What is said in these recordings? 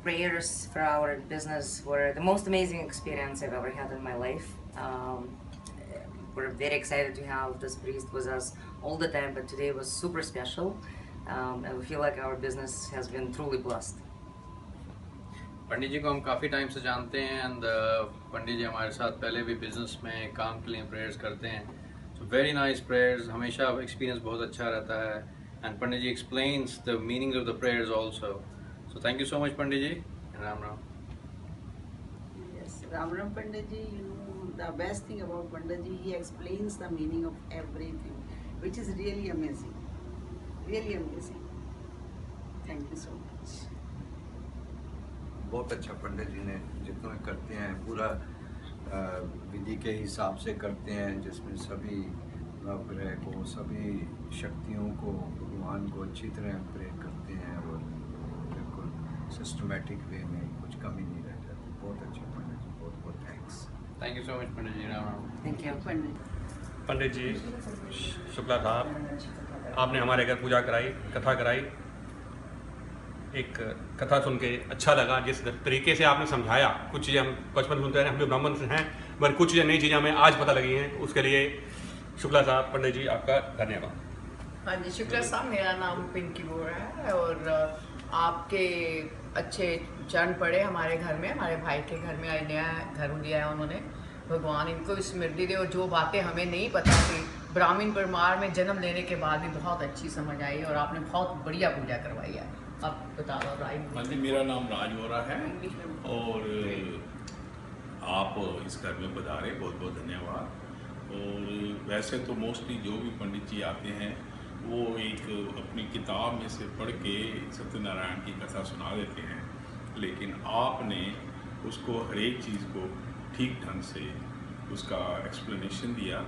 prayers for our business were the most amazing experience I've ever had in my life. We're very excited to have this priest with us all the time, but today was super special, and we feel like our business has been truly blessed. पंडित जी को हम काफ़ी time से जानते हैं and Pandit जी हमारे साथ पहले भी बिजनेस में काम के लिए प्रेयर्स करते हैं. सो वेरी नाइस प्रेयर्स, हमेशा एक्सपीरियंस बहुत अच्छा रहता है and Pandit ji explains the meaning of the prayers also. So thank you so much Pandit ji. Ram Ram. Yes, Ram Ram Pandit ji, the best thing about Pandit ji, he explains the meaning of everything, which is really amazing. Really amazing. Thank you so much. बहुत अच्छा पंडित जी ने जितना करते हैं पूरा विधि के हिसाब से करते हैं, जिसमें सभी नवग्रह को, सभी शक्तियों को, भगवान को अच्छी तरह प्रेयर करते हैं और बिल्कुल सिस्टमेटिक वे में कुछ कमी नहीं रह जाती. बहुत अच्छा पंडित जी, बहुत बहुत thanks. Thank you so much Pandit ji. Ram Ram. Thank you. Pandit ji Shukla साहब, आपने हमारे घर पूजा कराई, कथा कराई. एक कथा सुन के अच्छा लगा. जिस तरीके से आपने समझाया, कुछ चीज़ें हम बचपन सुनते हैं, हम भी ब्राह्मण से हैं, मगर कुछ चीज़ें नई चीज़ें हमें आज पता लगी हैं. उसके लिए शुक्ला साहब, पंडित जी आपका धन्यवाद. हाँ जी, शुक्ला साहब, मेरा नाम पिंकी बोरा है और आपके अच्छे चरण पड़े हमारे घर में, हमारे भाई के घर में नया घर दिया है उन्होंने. भगवान इनको स्मृति दे और जो बातें हमें नहीं पता थी, ब्राह्मण परिवार में जन्म लेने के बाद भी बहुत अच्छी समझ आई और आपने बहुत बढ़िया पूजा करवाई है. आप बता दो राय. हाँ जी, मेरा नाम राज बोरा है और आप इस घर में पधारे, बहुत बहुत धन्यवाद. और वैसे तो मोस्टली जो भी पंडित जी आते हैं वो एक अपनी किताब में से पढ़ के सत्यनारायण की कथा सुना देते हैं, लेकिन आपने उसको हर एक चीज़ को ठीक ढंग से उसका एक्सप्लेनेशन दिया,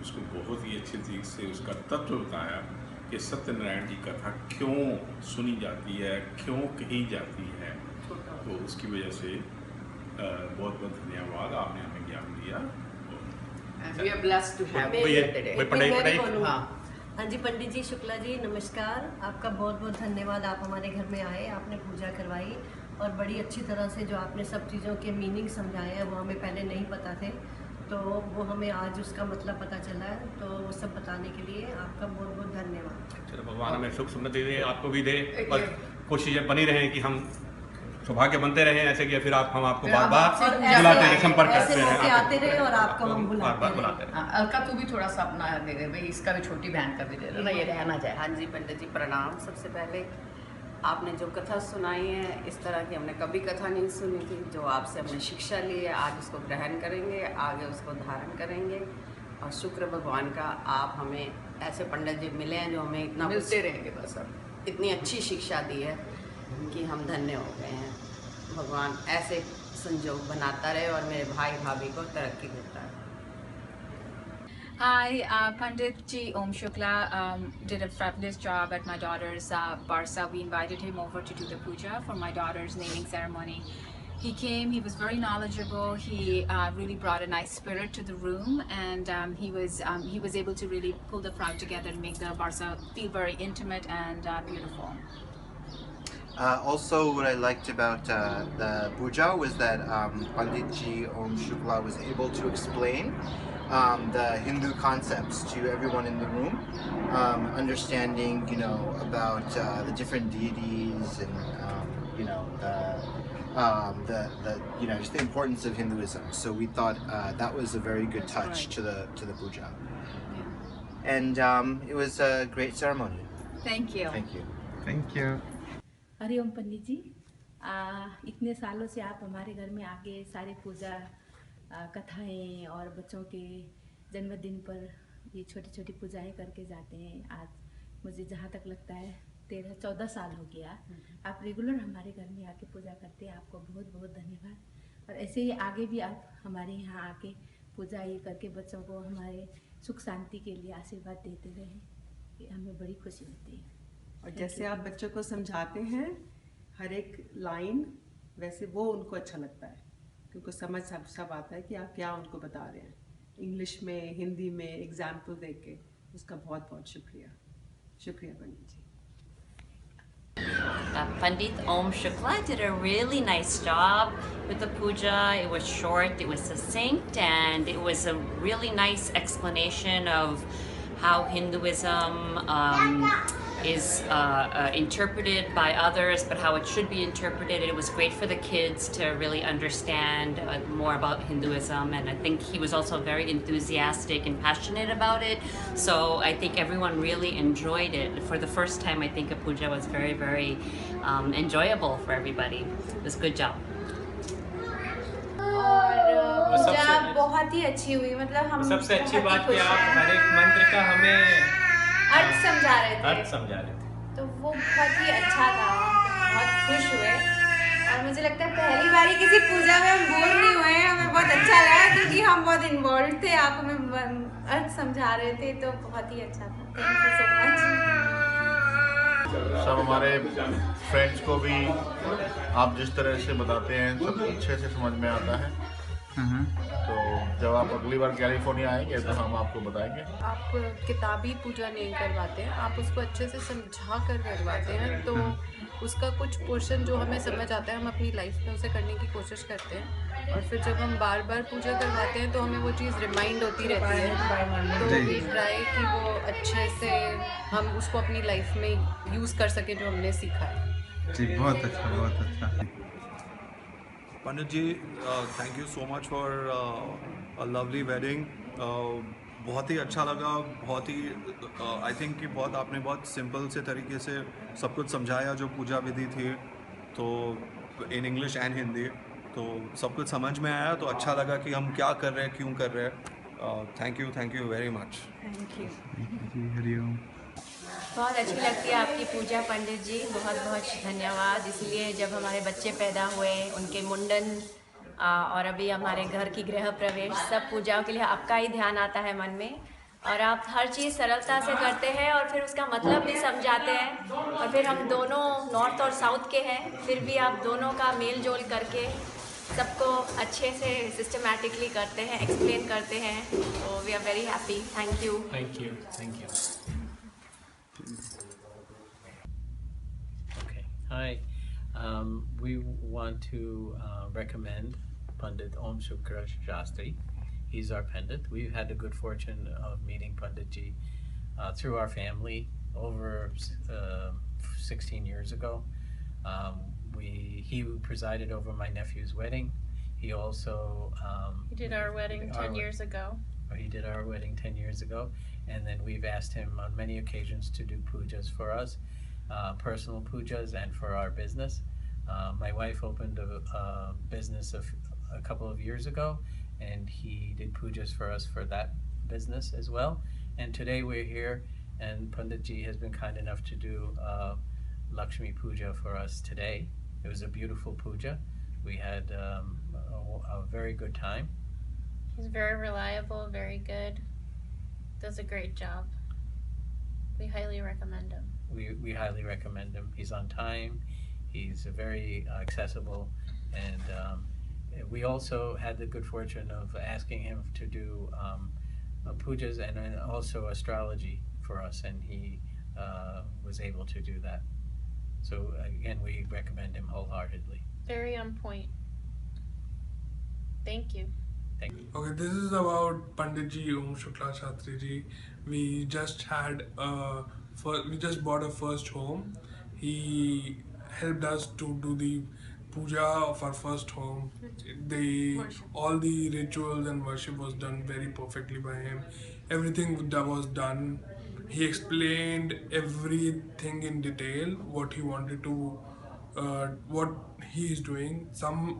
उसको बहुत ही अच्छे तरीके से उसका तत्व बताया कि सत्यनारायण की कथा क्यों सुनी जाती है, क्यों कही जाती है. तो उसकी वजह से बहुत बहुत धन्यवाद, आपने हमें ज्ञान दिया. We are blessed to have you here today. हाँ जी, पंडित जी शुक्ला जी नमस्कार. आपका बहुत बहुत धन्यवाद. आप हमारे घर में आए, आपने पूजा करवाई और बड़ी अच्छी तरह से जो आपने सब चीज़ों के मीनिंग समझाए हैं वो हमें पहले नहीं पता थे, तो वो हमें आज उसका मतलब पता चला है. तो वो सब बताने के लिए आपका बहुत बहुत धन्यवाद. चलो, भगवान हमें सुख समृद्धि दे, आपको भी दे और कोशिशें बनी रहें कि हम सौभाग्य बनते रहें ऐसे कि फिर हम आपको बार बार बुलाते रहे, संपर्क करते रहे, आते रहे और आपको हम बुलाते रहे. अलका तू भी थोड़ा सा अपना दे दे भाई, इसका भी छोटी बहन का भी दे दे, ये रहना जाए. हाँ जी पंडित जी प्रणाम. सबसे पहले आपने जो कथा सुनाई है, इस तरह की हमने कभी कथा नहीं सुनी थी. जो आपसे हमने शिक्षा ली है, आज उसको ग्रहण करेंगे, आगे उसको धारण करेंगे. और शुक्र भगवान का आप हमें ऐसे पंडित जी मिले हैं जो हमें इतना मिलते रहेंगे बस. इतनी अच्छी शिक्षा दी है कि हम धन्य हो गए हैं. भगवान ऐसे संजोग बनाता रहे और मेरे भाई भाभी को तरक्की देता रहे. Hi, Pandit Ji Om Shukla did a fabulous job at my daughter's Barsa. We invited him over to do the puja for my daughter's naming ceremony. He came, he was very knowledgeable, he really brought a nice spirit to the room, and he was able to really pull the crowd together and make the Barsa feel very intimate and beautiful. Also, what I liked about the puja was that Pandit Ji Om Shukla was able to explain the Hindu concepts to everyone in the room, understanding, about the different deities and, just the importance of Hinduism. So we thought that was a very good touch to the puja, and it was a great ceremony. Thank you. Thank you. Thank you. Hariom Pandit ji, इतने सालों से आप हमारे घर में आके सारी पूजा कथाएं और बच्चों के जन्मदिन पर ये छोटी छोटी पूजाएं करके जाते हैं. आज मुझे जहाँ तक लगता है 13-14 साल हो गया आप रेगुलर हमारे घर में आके पूजा करते हैं. आपको बहुत बहुत धन्यवाद. और ऐसे ही आगे भी आप हमारे यहाँ आके पूजा ये करके बच्चों को हमारे सुख शांति के लिए आशीर्वाद देते रहें. ये हमें बड़ी खुशी होती है. और जैसे आप बच्चों को समझाते हैं हर एक लाइन, वैसे वो उनको अच्छा लगता है क्योंकि समझ सब आता है कि आप क्या उनको बता रहे हैं. इंग्लिश में, हिंदी में एग्जाम्पल दे के उसका बहुत बहुत शुक्रिया. शुक्रिया पंडित जी. Pandit Om Shukla did a really nice job with the puja. It was short, it was succinct, and it was a really nice explanation of how Hinduism is interpreted by others, but how it should be interpreted. It was great for the kids to really understand more about Hinduism, and I think he was also very enthusiastic and passionate about it. So I think everyone really enjoyed it. For the first time, I think a puja was very, very enjoyable for everybody. It was a good job. और पूजा बहुत ही अच्छी हुई, मतलब हम सबसे अच्छी बात कि आप हर एक मंत्र का हमें अर्थ समझा रहे थे, तो वो बहुत ही अच्छा था, बहुत खुश हुए। और मुझे लगता है पहली बारी किसी पूजा में हम बोर नहीं हुए, हमें बहुत अच्छा लगा क्योंकि हम बहुत इन्वॉल्व थे, आप हमें अर्थ समझा रहे थे, तो बहुत ही अच्छा था। Thank you so much. सब हमारे फ्रेंड्स को भी आप जिस तरह से बताते हैं सब अच्छे से समझ में आता है। तो जब आप अगली बार कैलिफोर्निया आएंगे तो हम आपको बताएंगे। आप किताबी पूजा नहीं करवाते हैं, आप उसको अच्छे से समझा कर करवाते हैं, तो उसका कुछ पोर्शन जो हमें समझ आता है हम अपनी लाइफ में उसे करने की कोशिश करते हैं, और फिर जब हम बार बार पूजा करवाते हैं तो हमें वो चीज़ रिमाइंड होती रहती है, तो वी ट्राई कि वो अच्छे से हम उसको अपनी लाइफ में यूज़ कर सकें जो हमने सीखा है। जी बहुत अच्छा, बहुत अच्छा। Pandit ji, thank you so much for a lovely wedding. बहुत ही अच्छा लगा, बहुत ही आई थिंक कि बहुत आपने बहुत सिंपल से तरीके से सब कुछ समझाया जो पूजा विधि थी, तो इन इंग्लिश एंड हिंदी, तो सब कुछ समझ में आया, तो अच्छा लगा कि हम क्या कर रहे हैं, क्यों कर रहे हैं। Thank you very much. Thank you ji, Hariom. बहुत अच्छी लगती है आपकी पूजा पंडित जी, बहुत बहुत धन्यवाद। इसलिए जब हमारे बच्चे पैदा हुए, उनके मुंडन और अभी हमारे घर की गृह प्रवेश, सब पूजाओं के लिए आपका ही ध्यान आता है मन में, और आप हर चीज़ सरलता से करते हैं और फिर उसका मतलब भी समझाते हैं। और फिर हम दोनों नॉर्थ और साउथ के हैं, फिर भी आप दोनों का मेल जोल करके सबको अच्छे से सिस्टमैटिकली करते हैं, एक्सप्लेन करते हैं, तो we are very happy. Thank you. Thank you, thank you. Okay, hi. We want to recommend Pandit Om Shukla Shastri. He's our Pandit. We've had the good fortune of meeting Pandit Ji through our family over 16 years ago. He presided over my nephew's wedding. He also He did our wedding 10 years ago. He did our wedding 10 years ago, and then we've asked him on many occasions to do pujas for us, personal pujas, and for our business. My wife opened a business a couple of years ago, and he did pujas for us for that business as well. And today we're here, and Pandit Ji has been kind enough to do Lakshmi Puja for us today. It was a beautiful puja. We had a very good time. He's very reliable, very good. Does a great job. We highly recommend him. We highly recommend him. He's on time. He's very accessible, and we also had the good fortune of asking him to do pujas and also astrology for us, and he was able to do that. So again, we recommend him wholeheartedly. Very on point. Thank you. Thank you. Okay, this is about Pandit Ji Om Shukla Shastri Ji. We just bought a first home. He helped us to do the puja of our first home. All the rituals and worship was done very perfectly by him. Everything that was done, he explained everything in detail, what he wanted to, what he is doing.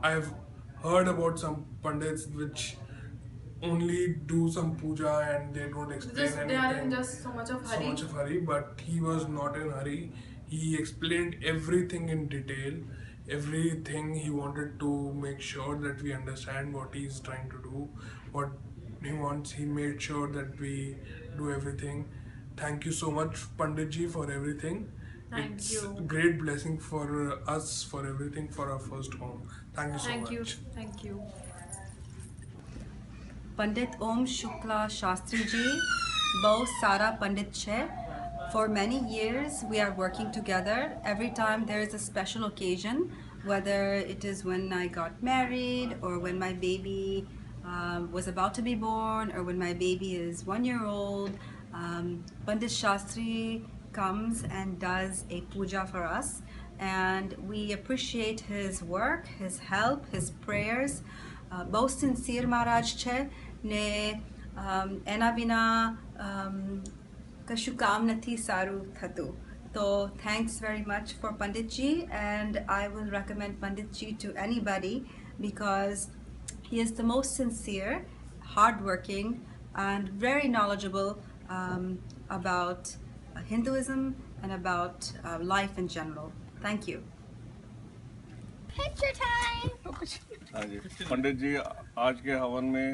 I've heard about some pandits which only do some puja and they don't explain anything. They are in just so much of hurry. But he was not in hurry. He explained everything in detail, everything. He wanted to make sure that we understand what he is trying to do, what he wants. He made sure that we do everything. Thank you so much, Pandit Ji, for everything. Thank you. Great blessing for us, for everything, for our first home. Thank you so much. Thank you. पंडित ओम शुक्ला शास्त्री जी बहुत सारा पंडित है, For many years, we are working together. Every time there is a special occasion, whether it is when I got married or when my baby was about to be born or when my baby is 1 year old, Pandit Shastri comes and does a puja for us, and we appreciate his work, his help, his prayers. बहुत sincere Maharaj છે ને એના વિના કશું કામ નથી સારું થતું. So thanks very much for Panditji, and I will recommend Panditji to anybody because he is the most sincere, hardworking, and very knowledgeable about Hinduism and about life in general. Thank you. Picture time. हाँ जी, पंडित जी आज के हवन में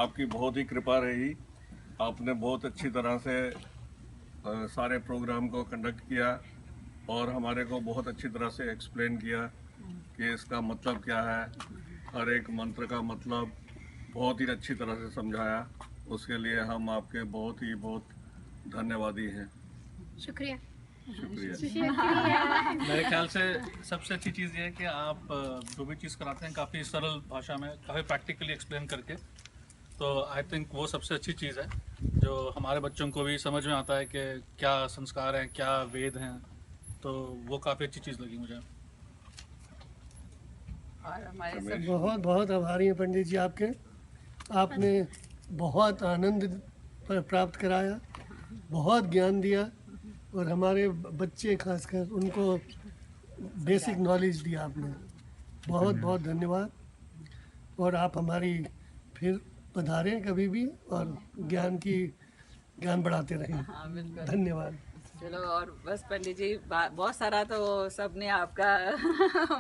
आपकी बहुत ही कृपा रही. आपने बहुत अच्छी तरह से सारे प्रोग्राम को कंडक्ट किया और हमारे को बहुत अच्छी तरह से एक्सप्लेन किया कि इसका मतलब क्या है, हर एक मंत्र का मतलब बहुत ही अच्छी तरह से समझाया. उसके लिए हम आपके बहुत धन्यवादी हैं. शुक्रिया. मेरे ख्याल से सबसे अच्छी चीज़ ये है कि आप जो भी चीज़ कराते हैं काफ़ी सरल भाषा में, काफ़ी प्रैक्टिकली एक्सप्लेन करके. तो आई थिंक वो सबसे अच्छी चीज़ है जो हमारे बच्चों को भी समझ में आता है कि क्या संस्कार हैं, क्या वेद हैं. तो वो काफ़ी अच्छी चीज़ लगी मुझे. और हमारे सब बहुत आभारी हैं पंडित जी आपके. आपने बहुत आनंद प्राप्त कराया, बहुत ज्ञान दिया और हमारे बच्चे खासकर उनको बेसिक नॉलेज दिया आपने. बहुत धन्यवाद. और आप हमारी फिर पधारें कभी भी और ज्ञान बढ़ाते रहें. धन्यवाद. चलो, और बस पंडित जी बहुत सारा तो सबने आपका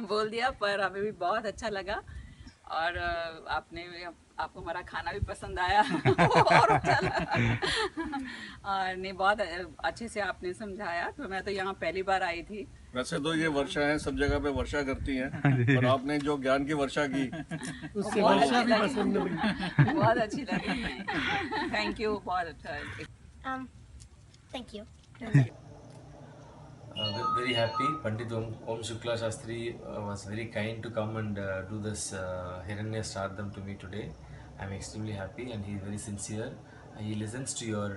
बोल दिया, पर हमें भी बहुत अच्छा लगा और आपको हमारा खाना भी पसंद आया और अच्छा लगा. और नहीं, बहुत अच्छे से आपने समझाया. तो मैं तो यहाँ पहली बार आई थी. वैसे तो ये वर्षा है, सब जगह पे वर्षा करती हैं, पर आपने जो ज्ञान की वर्षा की उससे वर्षा भी पसंद लगी. बहुत अच्छी लगी. Thank you. बहुत अच्छा. Thank you. Very happy. Pandit Om Shukla Shastri was very kind to come and do this Hiranya Shraddham to me today. I'm extremely happy, and he is very sincere. He listens to your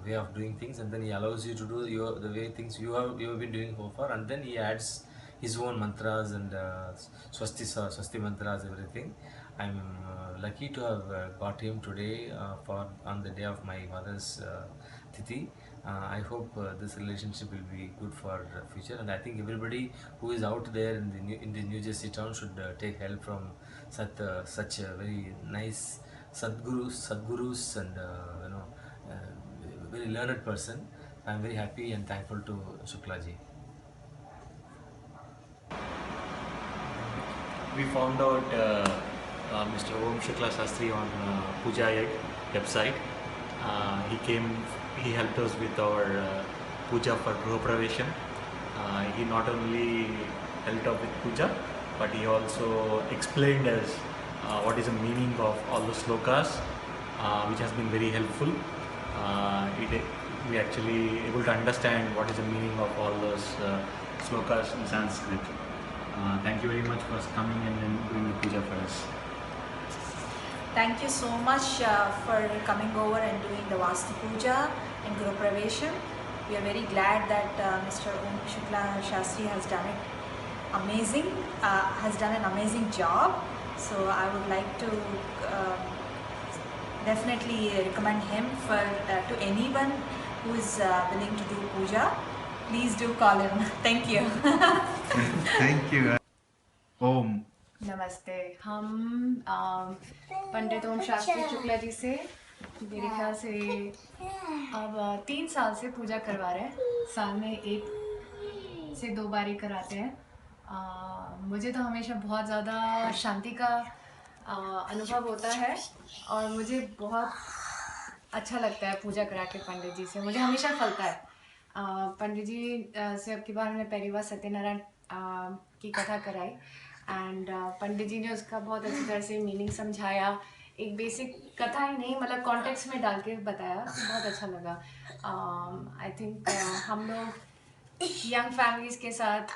way of doing things, and then he allows you to do the way things you have been doing so far, and then he adds his own mantras and swasti mantras, everything. I'm lucky to have got him today on the day of my mother's Tithi. I hope this relationship will be good for future, and I think everybody who is out there in the New Jersey town should take help from such a very nice Sadgurus and very learned person. I'm very happy and thankful to Shukla ji. We found out Mr. Om Shukla Shastri on Puja website. He helped us with our puja for Gruha Pravesham. He not only helped out with puja, but he also explained us what is the meaning of all the slokas, which has been very helpful. We actually able to understand what is the meaning of all those slokas in Sanskrit. Thank you very much for coming and doing the puja for us. Thank you so much for coming over and doing the Vastu Puja and Guru Pravesham. We are very glad that Mr. Om Shukla Shastri has done an amazing job. So I would like to definitely recommend him to anyone who is willing to do puja. Please do call him. Thank you. Thank you. Om. नमस्ते. हम पंडित ओम शास्त्री शुक्ला जी से मेरे ख्याल से अब 3 साल से पूजा करवा रहे हैं. साल में 1 से 2 बार ही कराते हैं. मुझे तो हमेशा बहुत ज़्यादा शांति का अनुभव होता है और मुझे बहुत अच्छा लगता है पूजा करा के पंडित जी से. मुझे हमेशा फलता है. पंडित जी से अब की बार हमने पहली बार सत्यनारायण की कथा कराई एंड पंडित जी ने उसका बहुत अच्छी तरह से मीनिंग समझाया एक बेसिक कथा ही नहीं मतलब कॉन्टेक्स्ट में डाल के बताया, बहुत अच्छा लगा। आई थिंक हम लोग यंग फैमिलीज़ के साथ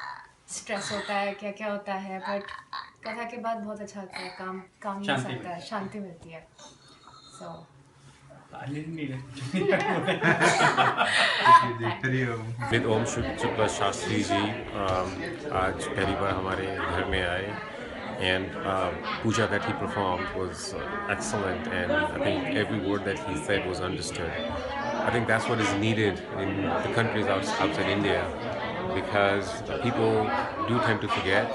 स्ट्रेस होता है, क्या क्या होता है, बट कथा के बाद बहुत अच्छा होता है, काम शांति आता है, शांति मिलती है। सो पंडित ओम शुक्ला शास्त्री जी आज पहली बार हमारे घर में आए and puja that he performed was excellent, and I think every word that he said was understood. I think that's what is needed in the countries outside India, because people do tend to forget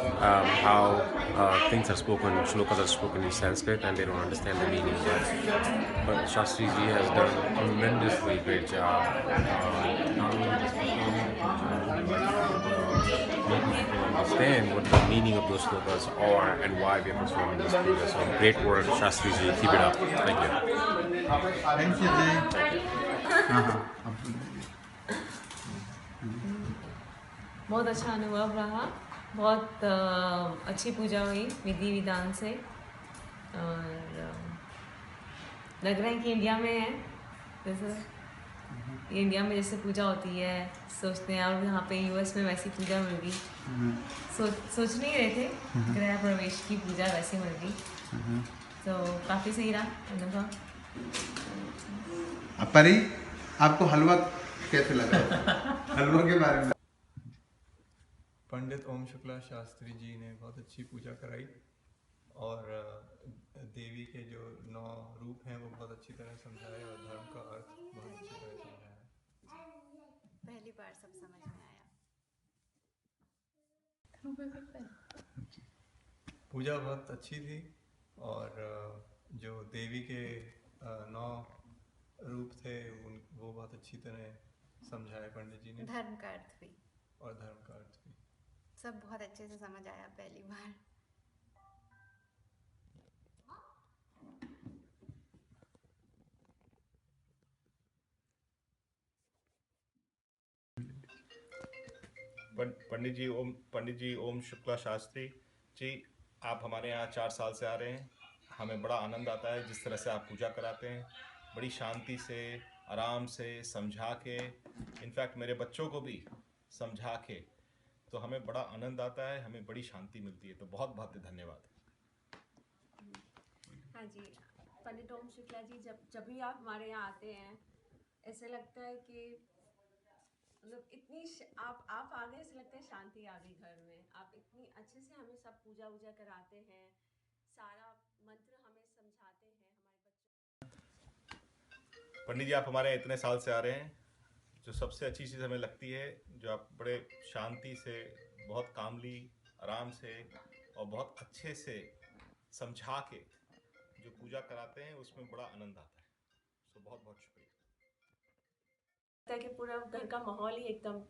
how things are spoken, shlokas are spoken in Sanskrit, and they don't understand the meaning. But Shastri ji has done a tremendously great job, not only just making people understand what the meaning of those shlokas are and why we are performing this puja. So great work, Shastri ji. Keep it up. Thank you. Thank you, Jay. बहुत अच्छा अनुभव रहा, बहुत अच्छी पूजा हुई विधि विधान से, और लग रहा है कि इंडिया में है, जैसे इंडिया में जैसे पूजा होती है सोचते हैं, और यहाँ पे यूएस में वैसी पूजा मिल गई। सोच नहीं रहे थे गृह प्रवेश की पूजा वैसे मिल गई, तो काफ़ी सही रहा अनुभव। परी, आपको हलवा कैसे लगा? हलवा के बारे में। पंडित ओम शुक्ला शास्त्री जी ने बहुत अच्छी पूजा कराई, और देवी के जो 9 रूप हैं वो बहुत अच्छी तरह समझाए, और धर्म का अर्थ बहुत अच्छी तरह समझाया। पहली बार सब समझ में आया। पूजा बहुत अच्छी थी, और जो देवी के 9 रूप थे वो बहुत अच्छी तरह समझाए पंडित जी ने। धर्म का अर्थ भी, और धर्म का अर्थ भी सब बहुत अच्छे से समझ आया पहली बार। पंडित जी ओम शुक्ला शास्त्री जी, आप हमारे यहाँ 4 साल से आ रहे हैं। हमें बड़ा आनंद आता है जिस तरह से आप पूजा कराते हैं, बड़ी शांति से, आराम से समझा के, इनफैक्ट मेरे बच्चों को भी समझा के, तो हमें बड़ा आनंद आता है, हमें बड़ी शांति मिलती है। तो बहुत बहुत धन्यवाद। हाँ जी, पंडित ओम शुक्ला जी, जब भी आप हमारे यहाँ आते हैं ऐसे लगता है कि मतलब इतनी आप आ गए, ऐसे लगता है शांति आ गई घर में। आप इतनी अच्छे से हमें सब पूजा वूजा कराते हैं, सारा मंत्र हमें समझाते हैं हमारे बच्चों। पंडित जी, आप हमारे यहाँ इतने साल से आ रहे हैं, जो सबसे अच्छी चीज़ हमें लगती है, जो आप बड़े शांति से, बहुत कामली, आराम से और बहुत अच्छे से समझा के जो पूजा कराते हैं, उसमें बड़ा आनंद आता है। सो बहुत बहुत शुक्रिया। कि पूरा घर का माहौल ही एकदम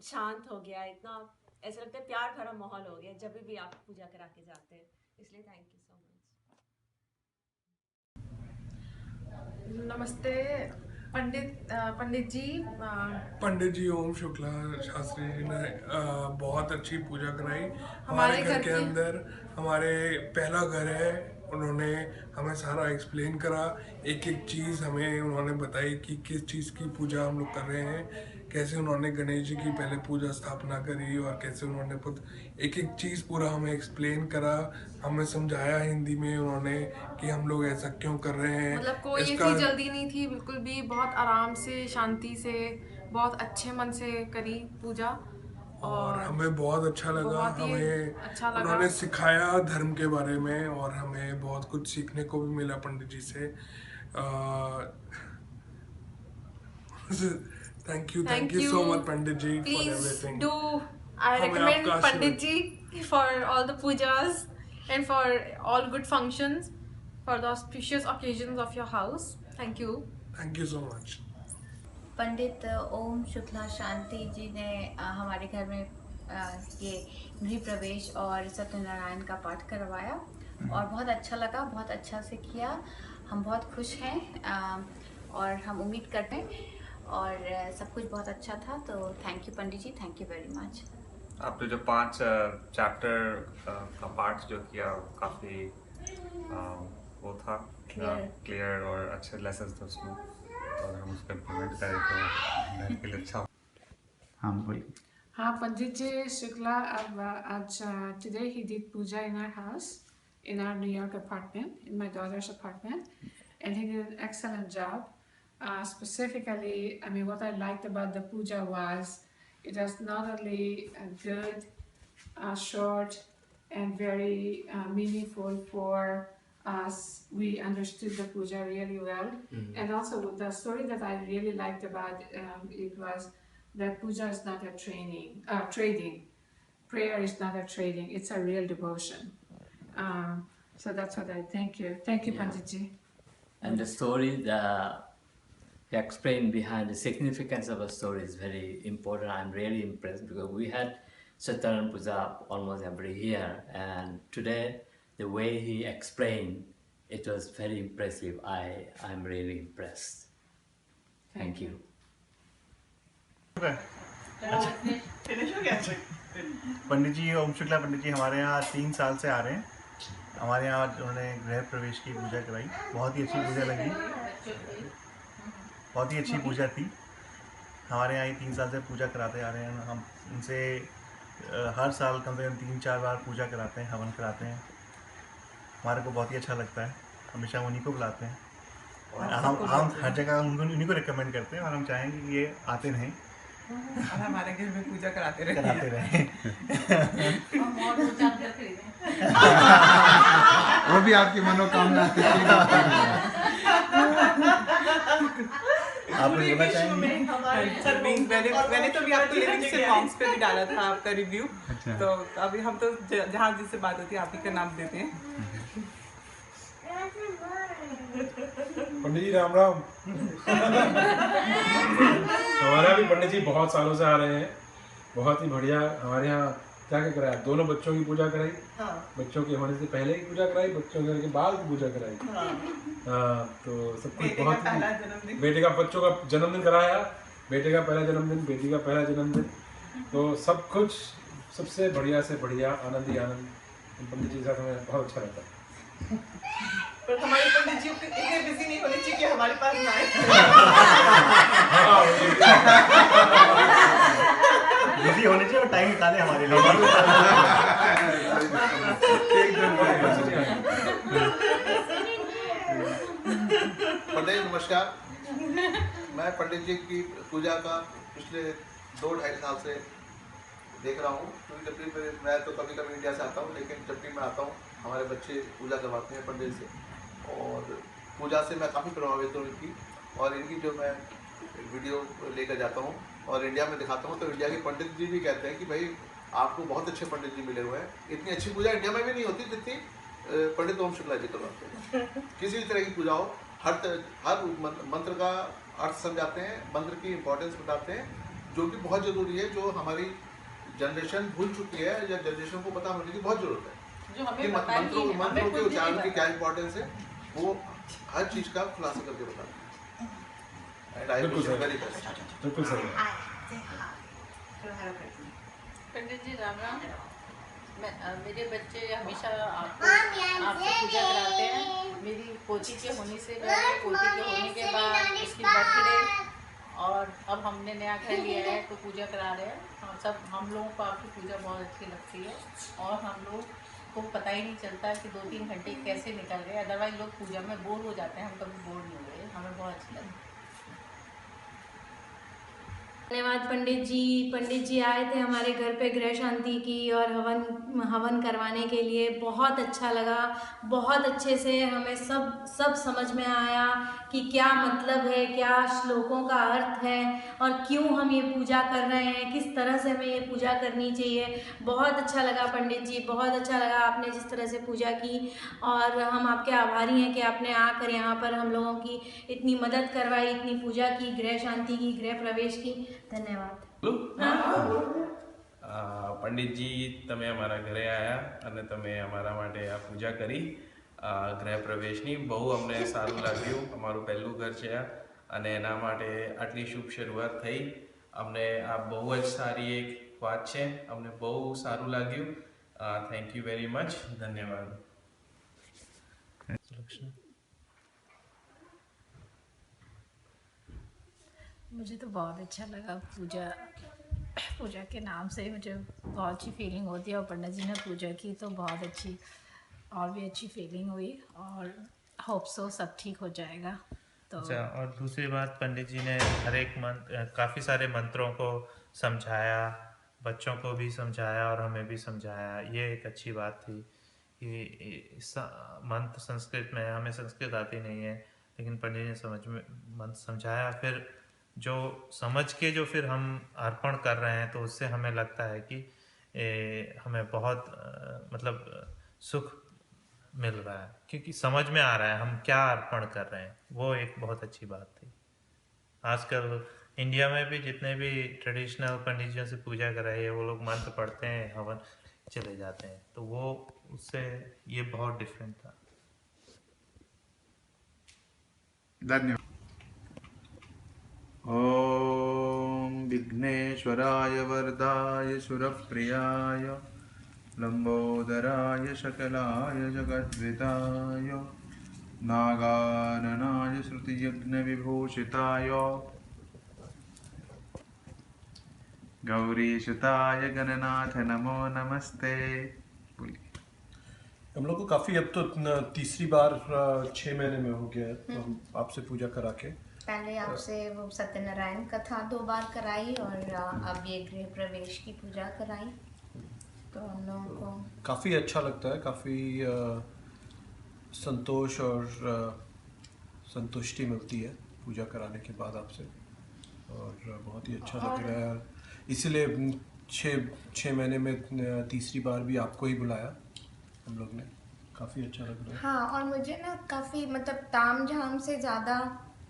शांत हो गया, इतना ऐसा लगता है प्यार भरा माहौल हो गया जब भी आप पूजा करा के जाते हैं, इसलिए थैंक यू सो मच। नमस्ते पंडित जी ओम शुक्ला शास्त्री जी ने बहुत अच्छी पूजा कराई हमारे घर के अंदर। हमारे पहला घर है, उन्होंने हमें सारा एक्सप्लेन करा, एक एक चीज़ हमें उन्होंने बताई कि किस चीज़ की पूजा हम लोग कर रहे हैं, कैसे उन्होंने गणेश जी की पहले पूजा स्थापना करी, और कैसे उन्होंने एक एक चीज़ पूरा हमें एक्सप्लेन करा, हमें समझाया हिंदी में उन्होंने कि हम लोग ऐसा क्यों कर रहे हैं। मतलब कोई ऐसी जल्दी नहीं थी, बिल्कुल भी बहुत आराम से, शांति से, बहुत अच्छे मन से करी पूजा, और हमें बहुत अच्छा लगा। हमें उन्होंने सिखाया धर्म के बारे में, और हमें बहुत कुछ सीखने को भी मिला पंडित जी से। Thank you so much Pandit ji for everything. I recommend Pandit ji for all the pujas and for all good functions, for the auspicious occasions of your house. Thank you. Thank you so much. पंडित ओम शुक्ला शांति जी ने हमारे घर में ये गृह प्रवेश और सत्यनारायण का पाठ करवाया, और बहुत अच्छा लगा, बहुत अच्छा से किया। हम बहुत खुश हैं, और हम उम्मीद करते हैं, और सब कुछ बहुत अच्छा था। तो thank you Pandit ji, thank you very much. आपने जो 5 चैप्टर का पाठ जो किया, काफ़ी वो था क्लियर और अच्छे लेसन थे उसमें, और हम उसको इम्प्लीमेंट करें तो हेल्थ के लिए अच्छा। हाँ बोलिए। हाँ, पंडित जी शुक्ला आज today he did puja in our house, in our New York apartment, in my daughter's apartment, and he did an excellent job. Specifically, I mean, what I liked about the puja was it was not only good, short, and very meaningful for us. We understood the puja really well, and also the story that I really liked about it was that puja is not a trading. Prayer is not a trading. It's a real devotion. So that's what I thank you. Thank you, Panditji. And the story that he explained behind the significance of the story is very important. I'm really impressed because we had Satyanan Puja almost every year, and today the way he explained it was very impressive. I'm really impressed. Thank you. Pandit जी ओम शुक्ला पंडित जी हमारे यहाँ 3 साल से आ रहे हैं। हमारे यहाँ उन्होंने गृह प्रवेश की पूजा कराई, बहुत ही अच्छी पूजा लगी, बहुत ही अच्छी पूजा थी। हमारे यहाँ 3 साल से पूजा कराते आ रहे हैं। हम उनसे हर साल कम से कम 3-4 बार पूजा कराते हैं, हवन कराते हैं। हमारे को बहुत ही अच्छा लगता है, हमेशा उन्हीं को बुलाते हैं। हम हर जगह उन्हीं को रिकमेंड करते हैं और हम चाहेंगे कि ये आते रहें और हमारे घर में पूजा कराते रहें। वो भी आपकी मनोकामना आप बोलना चाहेंगे? मैंने तो अभी आपको लिरिक्स से सॉन्ग्स पे भी डाला था आपका रिव्यू। तो अभी हम तो जहाँ जिससे बात होती है आप ही का नाम देते हैं। पंडित जी राम राम। हमारा भी पंडित जी बहुत सालों से आ रहे हैं, बहुत ही बढ़िया। हमारे यहाँ क्या क्या कराया, दोनों बच्चों की पूजा कराई, बच्चों के होने से पहले की पूजा कराई, बच्चों के होने के बाद की पूजा कराई। तो सब कुछ बहुत ही, बेटे का बच्चों का जन्मदिन कराया, बेटे का पहला जन्मदिन, बेटी का पहला जन्मदिन, तो सब कुछ सबसे बढ़िया से बढ़िया, आनंद ही आनंद। पंडित जी के साथ हमें बहुत अच्छा लगता है। पर हमारे पंडित जी इतने बिजी नहीं होने चाहिए कि हमारे पास ना आए। बिजी होने चाहिए और टाइम निकाले हमारे लिए। पंडित नमस्कार, मैं पंडित जी की पूजा का पिछले 2-2.5 साल से देख रहा हूँ। क्योंकि जब भी मैं तो कभी कभी इंडिया से आता हूँ, लेकिन जब भी मैं आता हूँ हमारे बच्चे पूजा करवाते हैं पंडित से, और पूजा से मैं काफ़ी प्रभावित हूँ इनकी। और इनकी जो मैं वीडियो लेकर जाता हूँ और इंडिया में दिखाता हूँ, तो इंडिया के पंडित जी भी कहते हैं कि भाई आपको बहुत अच्छे पंडित जी मिले हुए हैं। इतनी अच्छी पूजा इंडिया में भी नहीं होती जितनी पंडित ओम शुक्ला जी करवाते हैं। किसी भी तरह की पूजा हो, हर मंत्र का अर्थ समझाते हैं, मंत्र की इम्पोर्टेंस बताते हैं, जो कि बहुत ज़रूरी है, जो हमारी जनरेशन भूल चुकी है या जनरेशन को पता होने की बहुत ज़रूरत है कि मंत्रों के उच्चारण की क्या इम्पोर्टेंस है, वो हर चीज़ का खुलासा करके बताते हैं। बिल्कुल सही। पंडित जी राम राम। मेरे बच्चे हमेशा आपसे पूजा कराते हैं। मेरी पोती के होने से पहले, पोती के होने के बाद, उसकी बर्थडे, और अब हमने नया घर लिया है तो पूजा करा रहे हैं। हम लोगों को आपकी पूजा बहुत अच्छी लगती है, और हम लोग को पता ही नहीं चलता कि 2-3 घंटे कैसे निकल गए। अदरवाइज लोग पूजा में बोर हो जाते हैं, हम कभी बोर नहीं हुए, हमें बहुत अच्छा लगा। धन्यवाद पंडित जी आए थे हमारे घर पे गृह शांति की और हवन करवाने के लिए। बहुत अच्छा लगा, बहुत अच्छे से हमें सब समझ में आया कि क्या मतलब है, क्या श्लोकों का अर्थ है, और क्यों हम ये पूजा कर रहे हैं, किस तरह से हमें ये पूजा करनी चाहिए। बहुत अच्छा लगा पंडित जी, बहुत अच्छा लगा आपने जिस तरह से पूजा की, और हम आपके आभारी हैं कि आपने आकर यहाँ पर हम लोगों की इतनी मदद करवाई, इतनी पूजा की, गृह शांति की, गृह प्रवेश की। धन्यवाद। पंडित जी તમે અમારા ઘરે આવ્યા અને તમે અમારા માટે આ પૂજા કરી ગૃહ પ્રવેશની, બહુ અમને સારું લાગ્યું। અમારું પહેલું ઘર છે આ, અને એના માટે આટલી શુભ શરૂઆત થઈ। અમને આ બહુ જ સારી એક વાત છે, અમને બહુ સારું લાગ્યું। થેન્ક યુ વેરી મચ, ધન્યવાદ। मुझे तो बहुत अच्छा लगा। पूजा के नाम से मुझे बहुत अच्छी फीलिंग होती है और पंडित जी ने पूजा की तो बहुत अच्छी और भी अच्छी फीलिंग हुई और होप सो सब ठीक हो जाएगा। तो अच्छा, और दूसरी बात, पंडित जी ने हर एक काफ़ी सारे मंत्रों को समझाया, बच्चों को भी समझाया और हमें भी समझाया। ये एक अच्छी बात थी कि मंत्र संस्कृत में, हमें संस्कृत आती नहीं है, लेकिन पंडित जी ने मंत्र समझाया। फिर जो समझ के जो फिर हम अर्पण कर रहे हैं तो उससे हमें लगता है कि हमें बहुत मतलब सुख मिल रहा है, क्योंकि समझ में आ रहा है हम क्या अर्पण कर रहे हैं। वो एक बहुत अच्छी बात थी। आजकल इंडिया में भी जितने भी ट्रेडिशनल पंडित जियों से पूजा कराई है वो लोग मंत्र पढ़ते हैं, हवन चले जाते हैं, तो वो उससे ये बहुत डिफरेंट था। धन्यवाद। ओम विघ्नेश्वराय वरदाय सुरप्रियाय लंबोदराय शकलाय जगद्विताय नागाननाय श्रुतियज्ञ विभूषिताय गौरीसुताय गणनाथ नमो नमस्ते। हम लोग को काफ़ी अब तो तीसरी बार 6 महीने में हो गया है तो हम आपसे पूजा करा के। पहले आपसे वो सत्यनारायण कथा 2 बार कराई और अब ये गृह प्रवेश की पूजा कराई, तो हम लोगों को काफ़ी अच्छा लगता है, काफ़ी संतोष और संतुष्टि मिलती है पूजा कराने के बाद आपसे, और बहुत ही अच्छा लग रहा है। इसीलिए 6 महीने में तीसरी बार भी आपको ही बुलाया हम लोग ने। काफ़ी अच्छा लग रहा है। हाँ, और मुझे ना काफ़ी मतलब ताम झाम से ज़्यादा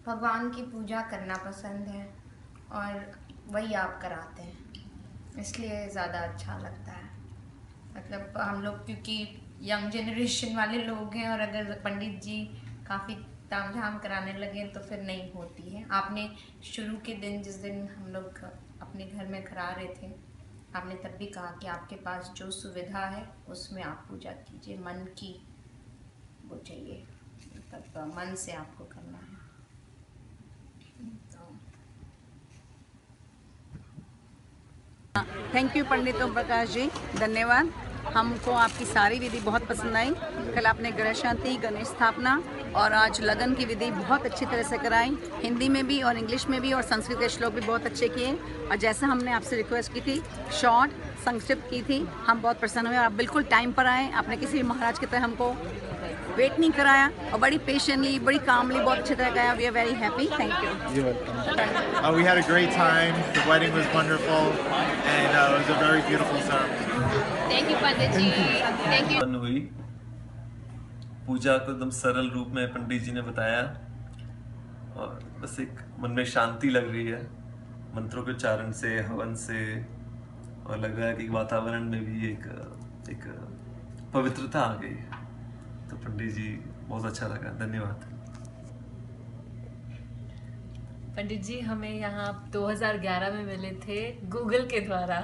भगवान की पूजा करना पसंद है और वही आप कराते हैं, इसलिए ज़्यादा अच्छा लगता है। मतलब हम लोग क्योंकि यंग जनरेशन वाले लोग हैं और अगर पंडित जी काफ़ी ताम झाम कराने लगे तो फिर नहीं होती है। आपने शुरू के दिन जिस दिन हम लोग अपने घर में करा रहे थे, आपने तब भी कहा कि आपके पास जो सुविधा है उसमें आप पूजा कीजिए, मन की वो चाहिए, मतलब मन से आपको करना है। थैंक यू पंडित ओम प्रकाश जी, धन्यवाद। हमको आपकी सारी विधि बहुत पसंद आई। कल आपने ग्रह शांति, गणेश स्थापना और आज लगन की विधि बहुत अच्छी तरह से कराई, हिंदी में भी और इंग्लिश में भी, और संस्कृत के श्लोक भी बहुत अच्छे किए। और जैसा हमने आपसे रिक्वेस्ट की थी, शॉर्ट संक्षिप्त की थी, हम बहुत प्रसन्न हुए। आप बिल्कुल टाइम पर आए, आपने किसी भी महाराज की तरह हमको वेट नहीं कराया और बड़ी पेशेंटली, बड़ी कामली, बहुत अच्छी तरह गया। We are very happy, thank you. We had a great time. The wedding was wonderful, and it was a very beautiful ceremony. Thank you Pandit ji, thank you। हुई पूजा को एकदम सरल रूप में पंडित जी ने बताया और बस एक मन में शांति लग रही है मंत्रों के उच्चारण से, हवन से, और लग रहा है कि वातावरण में भी एक पवित्रता आ गई है। तो पंडित जी बहुत अच्छा लगा, धन्यवाद। पंडित जी हमें यहाँ 2011 में मिले थे गूगल के द्वारा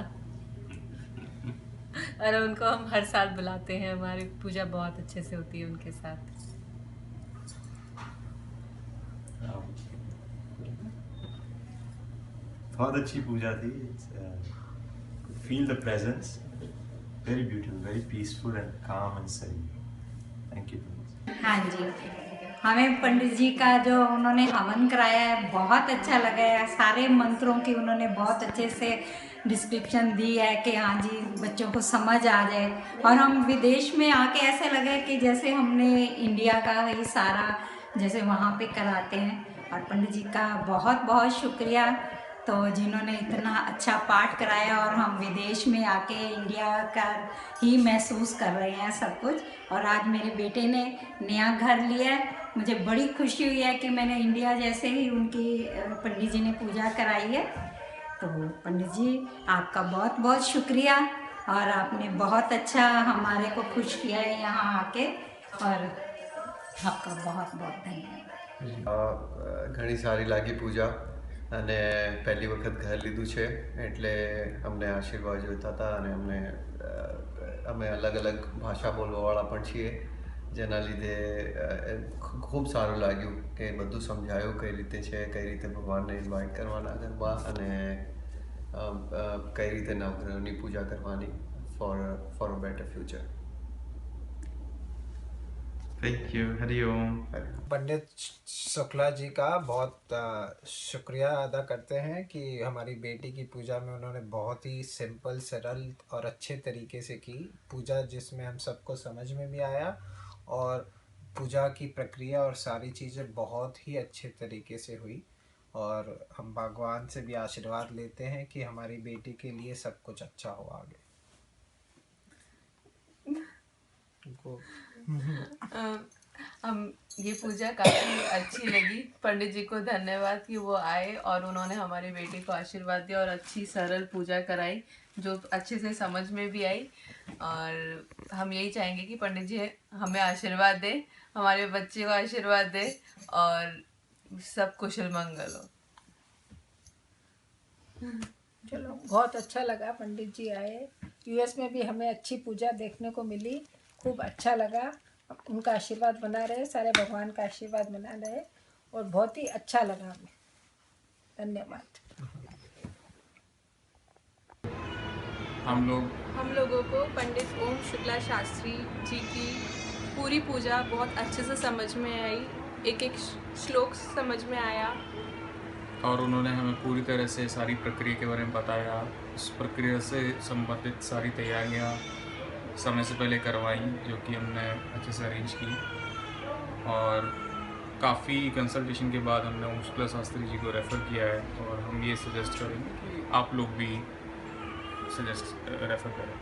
और उनको हम हर साल बुलाते हैं, हमारी पूजा बहुत अच्छे से होती है उनके साथ। बहुत अच्छी पूजा थी। Feel the presence, very beautiful, very peaceful and calm and serene. Thank you. हाँ जी, हमें पंडित जी का जो उन्होंने हवन कराया है बहुत अच्छा लगा है। सारे मंत्रों की उन्होंने बहुत अच्छे से डिस्क्रिप्शन दी है कि हाँ जी बच्चों को समझ आ जाए, और हम विदेश में आके ऐसे लगे कि जैसे हमने इंडिया का ही सारा जैसे वहाँ पे कराते हैं। और पंडित जी का बहुत बहुत शुक्रिया, तो जिन्होंने इतना अच्छा पाठ कराया और हम विदेश में आके इंडिया का ही महसूस कर रहे हैं सब कुछ। और आज मेरे बेटे ने नया घर लिया है, मुझे बड़ी खुशी हुई है कि मैंने इंडिया जैसे ही उनकी पंडित जी ने पूजा कराई है। तो पंडित जी आपका बहुत बहुत शुक्रिया, और आपने बहुत अच्छा हमारे को खुश किया है यहाँ आके, और आपका बहुत बहुत धन्यवाद। घणी सारी लागी पूजा અને પહેલી વખત ઘર લીધું છે એટલે અમને આશીર્વાદ જોઈતા હતા, અને અમે અલગ અલગ ભાષા બોલવાવાળા પણ છીએ, જેના લીધે ખૂબ સારું લાગ્યું કે બધું સમજાયું કઈ રીતે છે, કઈ રીતે ભગવાનને ઇન્વાઇટ કરવાના ગરબા અને કઈ રીતે નવગ્રહોની પૂજા કરવાની for a better future. Thank you. Hariom. Pandit Shukla ji का बहुत शुक्रिया अदा करते हैं कि हमारी बेटी की पूजा में उन्होंने बहुत ही सिंपल, सरल और अच्छे तरीके से की पूजा, जिसमें हम सबको समझ में भी आया और पूजा की प्रक्रिया और सारी चीज़ें बहुत ही अच्छे तरीके से हुई. और हम भगवान से भी आशीर्वाद लेते हैं कि हमारी बेटी के लिए सब कुछ अच्छा हो आगे. हम ये पूजा काफ़ी अच्छी लगी. पंडित जी को धन्यवाद कि वो आए और उन्होंने हमारी बेटी को आशीर्वाद दिया और अच्छी सरल पूजा कराई जो अच्छे से समझ में भी आई. और हम यही चाहेंगे कि पंडित जी हमें आशीर्वाद दे, हमारे बच्चे को आशीर्वाद दे और सब कुशल मंगल हो. चलो, बहुत अच्छा लगा पंडित जी आए. यूएस में भी हमें अच्छी पूजा देखने को मिली, खूब अच्छा लगा. उनका आशीर्वाद बना रहे, सारे भगवान का आशीर्वाद बना रहे और बहुत ही अच्छा लगा हमें. धन्यवाद. हम लोगों को पंडित ओम शुक्ला शास्त्री जी की पूरी पूजा बहुत अच्छे से समझ में आई. एक एक श्लोक समझ में आया और उन्होंने हमें पूरी तरह से सारी प्रक्रिया के बारे में बताया. उस प्रक्रिया से संबंधित सारी तैयारियां समय से पहले करवाई जो कि हमने अच्छे से अरेंज की. और काफ़ी कंसल्टेशन के बाद हमने ओम शुक्ला शास्त्री जी को रेफ़र किया है और हम ये सजेस्ट करेंगे कि आप लोग भी रेफ़र करें.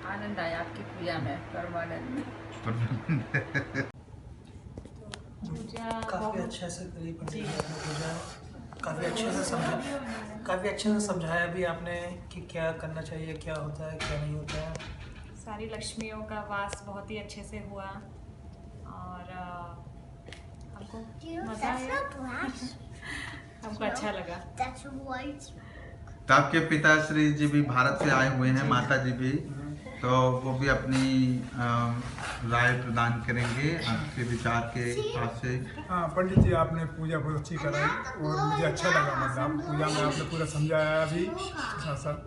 आनंद आया आपकी पूजा में, परमानंद. काफ़ी अच्छे से करी पंडित जी ने पूजा. काफ़ी अच्छे से समझाया भी आपने कि क्या करना चाहिए, क्या होता है, क्या नहीं होता है. सारी लक्ष्मियों का वास बहुत ही अच्छे से हुआ और हमको मज़ा आया, हमको अच्छा लगा. तो आपके पिताश्री जी भी भारत से आए हुए हैं, माता जी भी, तो वो भी अपनी राय प्रदान करेंगे आपके विचार के हिसाब से. हाँ पंडित जी, आपने पूजा बहुत अच्छी कराई और मुझे अच्छा लगा. मतलब पूजा में आपने पूरा समझाया भी साथ साथ.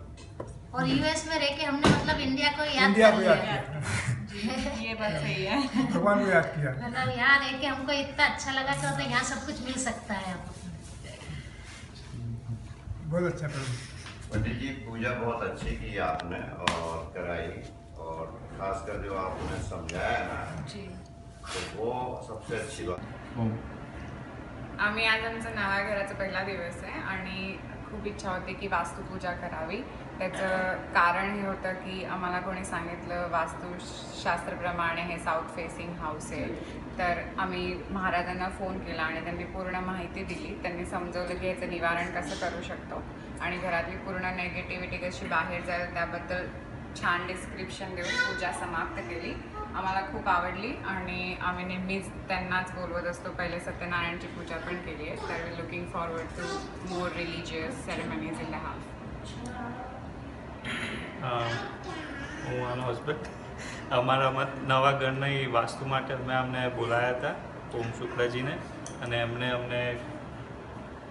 और यूएस में रह के हमने मतलब इंडिया को याद किया. ये बात सही है. भगवान को याद किया. मतलब यहाँ रह के हमको इतना अच्छा लगा कि मतलब यहाँ सब कुछ मिल सकता है. बहुत अच्छा पंडित जी, पूजा बहुत अच्छी की आपने और कराई, और खासकर जो आपने समझाया ना तो वो सबसे अच्छी बात. आम्ही आज आमचा नव्या घराचा पहिला दिवस आहे आणि खूप इच्छा होती की वास्तुपूजा करावी. त्याचं कारण हे होतं की आम्हाला कोणी सांगितलं वास्तुशास्त्रप्रमाणे हे साऊथ फेसिंग हाऊस आहे. तर आम्ही महाराजांना फ़ोन केला आणि त्यांनी पूर्ण माहिती दिली. त्यांनी समजवलं की याचं निवारण कसं करू शकतो आणि घरातली पूर्ण नेगेटिव्हिटी कशी बाहेर जाईल त्याबद्दल छान डिस्क्रिप्शन देऊन पूजा समाप्त केली. आम्हाला खूप आवडली आणि आम्ही नेहमीच त्यांनाच बोलवत असतो. पहिले सत्यनारायणची पूजा पण केली आहे. तर we looking forward to more religious ceremonies in the house. હું આનો હસબન્ડ અમારા નવા ઘરની વાસ્તુ માટે મેં અમને બોલાયા હતા ઓમ શુક્લાજીને અને એમણે અમને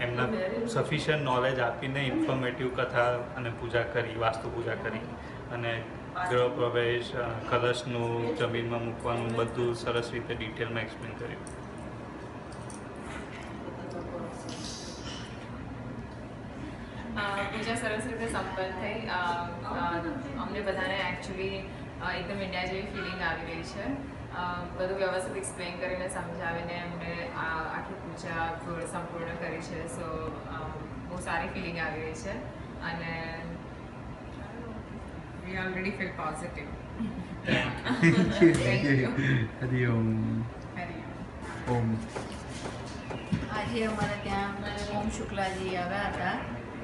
એમના સફિશિયન્ટ નોલેજ આપીને ઇન્ફોર્મેટિવ કથા અને પૂજા કરી, વાસ્તુ પૂજા કરી અને ગૃહ પ્રવેશ, કલશનું જમીનમાં મૂકવાનું બધું સરસ રીતે ડિટેલમાં એક્સપ્લેન કર્યું. પૂજા સરસ રીતે સંપન્ન થઈ. અમને બધાને એકચ્યુઅલી એકદમ ઇન્ડિયા જેવી ફિલિંગ આવી રહી છે. બધું વ્યવસ્થિત એક્સપ્લેન કરીને સમજાવીને એમને આખી પૂજા સંપૂર્ણ કરી છે. સો બહુ સારી ફિલિંગ આવી રહી છે અને we already feel positive. Hariom. Om. આજે અમારે ત્યાં ઓમ શુક્લાજી આવ્યા હતા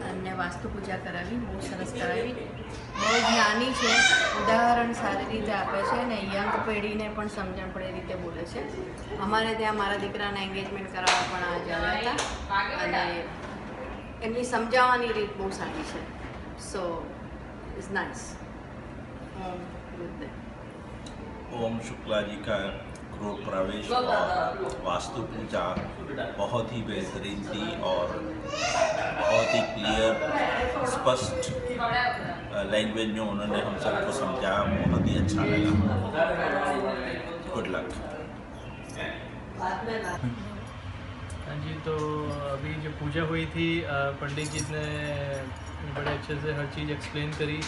અને વાસ્તુ પૂજા કરાવી, બહુ સરસ કરાવી. બહુ જ્ઞાની છે, ઉદાહરણ સારી રીતે આપે છે અને યંગ પેઢીને પણ સમજણ પડે રીતે બોલે છે. અમારે ત્યાં મારા દીકરાના એન્ગેજમેન્ટ કરાવવા પણ આજે આવ્યા હતા અને એમની સમજાવવાની રીત બહુ સારી છે. સો is nice. ओम शुक्ला जी का गृह प्रवेश और वास्तु पूजा बहुत ही बेहतरीन थी और बहुत ही क्लियर स्पष्ट लैंग्वेज में उन्होंने हम सबको समझाया, बहुत ही अच्छा लगा। Good luck. हाँ जी, तो अभी जो पूजा हुई थी पंडित जी ने बड़े अच्छे से हर चीज़ एक्सप्लेन करी।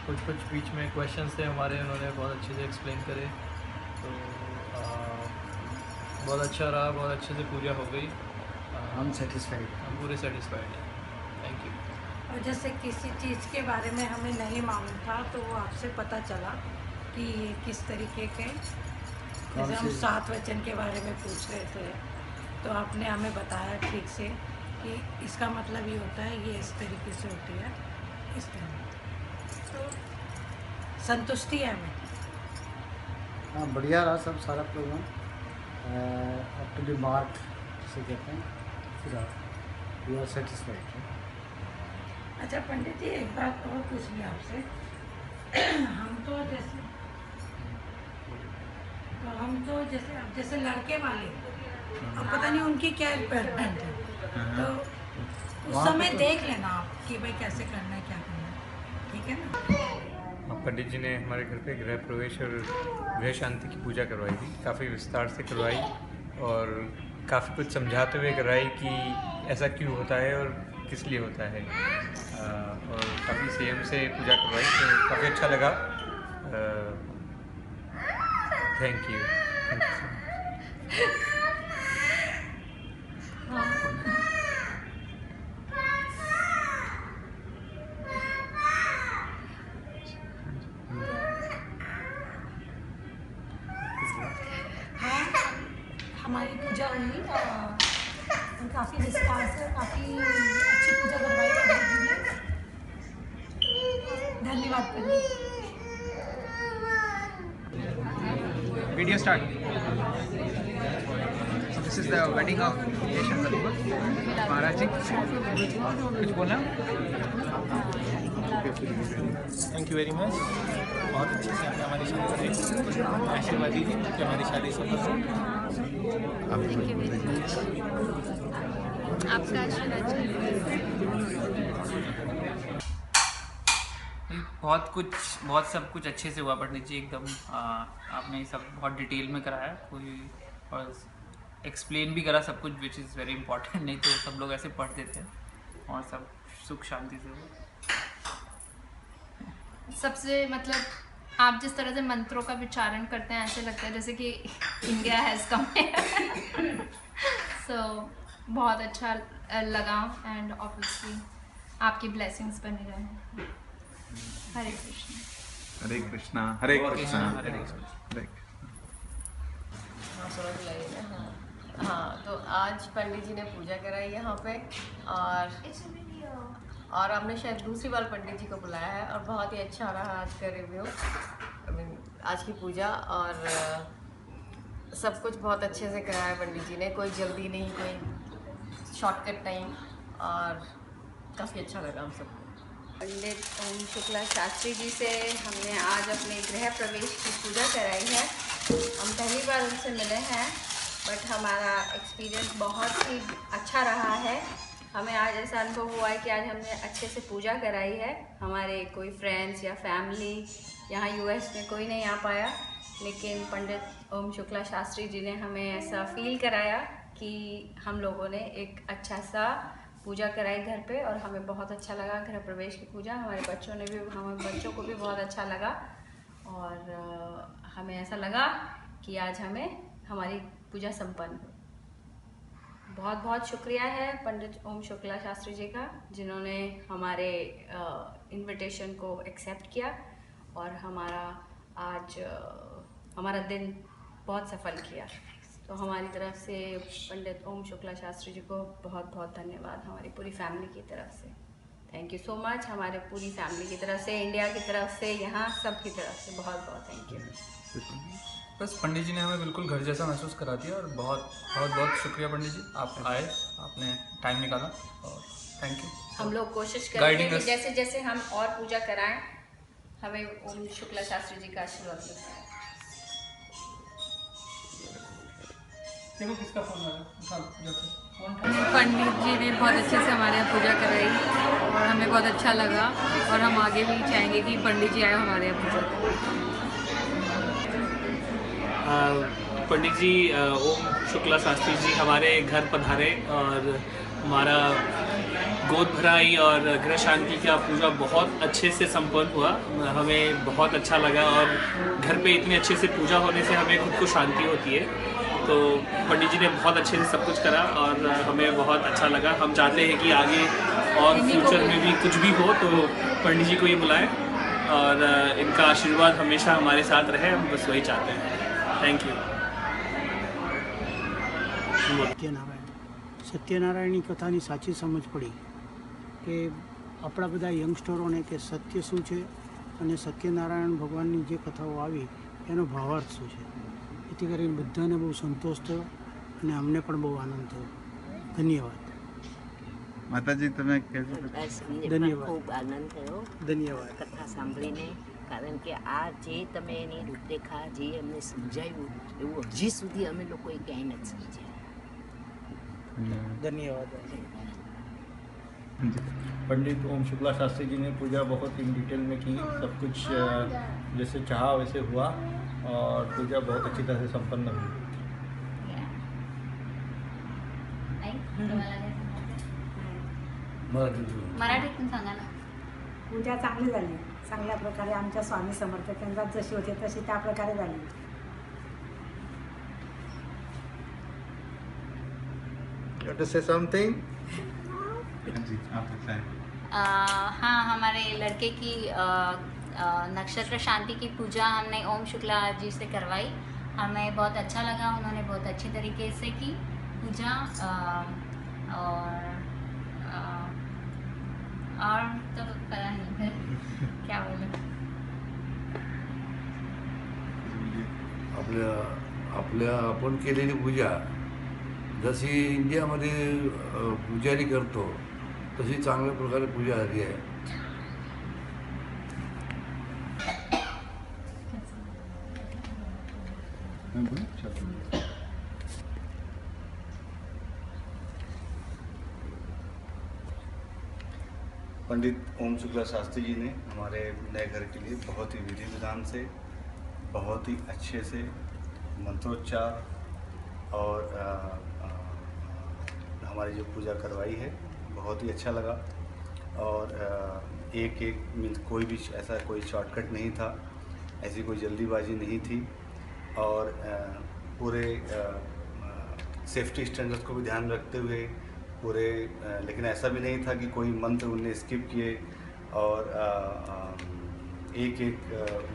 कुछ बीच में क्वेश्चंस थे हमारे, उन्होंने बहुत अच्छे से एक्सप्लेन करे, तो बहुत अच्छा रहा, बहुत अच्छे से पूजा हो गई। हम सेटिस्फाइड, हम पूरे सेटिस्फाइड हैं। Thank you. और जैसे किसी चीज़ के बारे में हमें नहीं मालूम था तो वो आपसे पता चला कि ये किस तरीके के, जैसे हम 7 वचन के बारे में पूछ रहे थे तो आपने हमें बताया ठीक से कि इसका मतलब ये होता है, ये इस तरीके से होती है, इस तरह। तो संतुष्टि है हमें। हाँ, बढ़िया रहा सब सारा programme. Up to the mark से कहते हैं, पूरा वी आर सेटिस्फाइड। अच्छा पंडित जी, एक बात और पूछनी आपसे। हम तो जैसे अब जैसे लड़के वाले, अब पता नहीं उनकी क्या रिक्वायरमेंट है, तो उस समय देख लेना आप कि भाई कैसे करना है, क्या करना है, ठीक है ना? पंडित जी ने हमारे घर पे गृह प्रवेश और गृह शांति की पूजा करवाई थी, काफ़ी विस्तार से करवाई और काफ़ी कुछ समझाते हुए करवाई कि ऐसा क्यों होता है और किस लिए होता है, और काफ़ी संयम से पूजा करवाई, तो काफ़ी अच्छा लगा। Thank you so much. हमारी पूजा हुई और काफ़ी विस्तार से काफ़ी अच्छी पूजा करवाई पंडित जी ने। धन्यवाद पंडित। Video start. So this is the wedding of Yeshan Kalima. Maharaj ji, कुछ बोलना? Thank you very much. बहुत अच्छे से आपने हमारी शादी करी, आशीर्वाद दीजिए कि हमारी शादी सफल हो। Thank you very much. आपका आशीर्वाद चाहिए। बहुत सब कुछ अच्छे से हुआ पंडित जी, एकदम आपने सब बहुत डिटेल में कराया, कोई और एक्सप्लेन भी करा सब कुछ, विच इज़ वेरी इंपॉर्टेंट। नहीं तो सब लोग ऐसे पढ़ देते हैं, और सब सुख शांति से हुआ। सबसे मतलब आप जिस तरह से मंत्रों का विचारण करते हैं, ऐसे लगता है जैसे कि इंडिया हैज़ कम। सो बहुत अच्छा लगा, एंड ऑब्वियसली आपकी ब्लेसिंग्स बनी रहे। हरे कृष्ण। हरे कृष्णा, हरे कृष्णा, हरे कृष्णा। हाँ, तो आज पंडित जी ने पूजा कराई यहाँ पे, और हमने शायद दूसरी बार पंडित जी को बुलाया है, और बहुत ही अच्छा रहा आज का रिव्यू, आज की पूजा, और सब कुछ बहुत अच्छे से कराया पंडित जी ने, कोई जल्दी नहीं, कोई शॉर्टकट टाइम, और काफ़ी अच्छा लगा हम सबको। पंडित ओम शुक्ला शास्त्री जी से हमने आज अपने गृह प्रवेश की पूजा कराई है। हम पहली बार उनसे मिले हैं, बट हमारा एक्सपीरियंस बहुत ही अच्छा रहा है। हमें आज ऐसा अनुभव हुआ है कि आज हमने अच्छे से पूजा कराई है। हमारे कोई फ्रेंड्स या फैमिली यहाँ यूएस में कोई नहीं आ पाया, लेकिन पंडित ओम शुक्ला शास्त्री जी ने हमें ऐसा फील कराया कि हम लोगों ने एक अच्छा सा पूजा कराई घर पे, और हमें बहुत अच्छा लगा गृह प्रवेश की पूजा। हमारे बच्चों को भी बहुत अच्छा लगा, और हमें ऐसा लगा कि आज हमारी पूजा संपन्न हुई। बहुत बहुत शुक्रिया है पंडित ओम शुक्ला शास्त्री जी का, जिन्होंने हमारे इनविटेशन को एक्सेप्ट किया, और हमारा दिन बहुत सफल किया। तो हमारी तरफ से पंडित ओम शुक्ला शास्त्री जी को बहुत बहुत धन्यवाद, हमारी पूरी फैमिली की तरफ से। थैंक यू सो मच, हमारे पूरी फैमिली की तरफ से, इंडिया की तरफ से, यहाँ सब की तरफ से बहुत बहुत थैंक यू। बस पंडित जी ने हमें बिल्कुल घर जैसा महसूस करा दिया, और बहुत बहुत शुक्रिया पंडित जी, आप आए, आपने टाइम निकाला, और थैंक यू। हम लोग कोशिश करते हैं कि जैसे जैसे हम और पूजा कराएं, हमें ओम शुक्ला शास्त्री जी का आशीर्वाद मिलता है। देखो किसका फोन आ रहा है। पंडित जी ने बहुत अच्छे से हमारे यहाँ पूजा कराई और हमें बहुत अच्छा लगा और हम आगे भी चाहेंगे कि पंडित जी आए हमारे यहाँ पूजा करें। पंडित जी ओम शुक्ला शास्त्री जी हमारे घर पधारे और हमारा गोद भराई और गृह शांति का पूजा बहुत अच्छे से संपन्न हुआ। हमें बहुत अच्छा लगा और घर पे इतने अच्छे से पूजा होने से हमें खुद को शांति होती है। तो पंडित जी ने बहुत अच्छे से सब कुछ करा और हमें बहुत अच्छा लगा। हम चाहते हैं कि आगे और फ्यूचर में भी कुछ भी हो तो पंडित जी को ही बुलाएं और इनका आशीर्वाद हमेशा हमारे साथ रहे, हम बस वही चाहते हैं। Thank you. સત્યનારાયણની કથાની સાચી સમજ પડી કે આપણા બધા યંગસ્ટરોને કે સત્ય શું છે અને સત્યનારાયણ ભગવાનની જે કથાઓ આવી એનો ભાવાર્થ શું છે, એથી કરીને બધાને બહુ સંતોષ થયો અને અમને પણ બહુ આનંદ થયો. ધન્યવાદ. માતાજી તમે કહેજો. ધન્યવાદ. ખૂબ આનંદ થયો ધન્યવાદ કથા સાંભળીને, કારણ કે આ જે તમે એની રૂપરેખા જે અમને સમજાવ્યું એવું હજી સુધી અમે લોકોએ ક્યાંય નથી સમજ્યા. धन्यवाद. पंडित ओम शुक्ला शास्त्री जी ने पूजा बहुत ही डिटेल में की, सब कुछ जैसे चाहा वैसे हुआ और पूजा बहुत अच्छी तरह से संपन्न हुई. मराठीतून सांगा ना. पूजा चांगली झाली, चांगल्या प्रकारे आमच्या स्वामी समर्थ केंद्रात जशी होते तशी त्या प्रकारे झाली. You want to say something? हाँ, हमारे लड़के की नक्षत्र शांति की पूजा हमने ओम शुक्ला जी से करवाई. हमें बहुत अच्छा लगा, उन्होंने बहुत अच्छी तरीके से की पूजा. और तो पता नहीं फिर क्या बोलूं. आपल्या आपण केलेली पूजा जशी इंडियामध्ये पुजारी करतो तशी चांगल्या प्रकारे पूजा झाली आहे. पंडित ओम शुक्ला शास्त्री जी ने हमारे नए घर के लिए बहुत ही विधि विधान से, बहुत ही अच्छे से मंत्रोच्चार और हमारी जो पूजा करवाई है बहुत ही अच्छा लगा. और एक एक मीन्स कोई भी ऐसा कोई शॉर्टकट नहीं था, ऐसी कोई जल्दीबाजी नहीं थी और पूरे सेफ्टी स्टैंडर्ड्स को भी ध्यान रखते हुए पूरे, लेकिन ऐसा भी नहीं था कि कोई मंत्र उनने स्किप किए और एक एक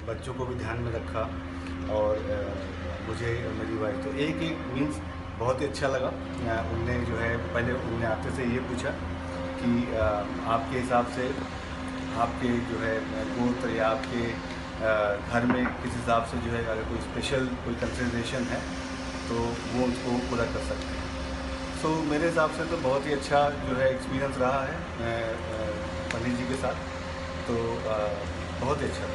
बच्चों को भी ध्यान में रखा. और मुझे मेरी वाइफ तो एक एक मीन्स बहुत ही अच्छा लगा. उनने जो है पहले उनने आपसे से ये पूछा कि आपके हिसाब से आपके जो है गोत्र या आपके घर में किस हिसाब से जो है अगर कोई स्पेशल कोई कंसिडरेशन है तो वो उसको पूरा कर सकते हैं. सो मेरे हिसाब से तो बहुत ही अच्छा जो है एक्सपीरियंस रहा है पंडित जी के साथ, तो बहुत ही अच्छा.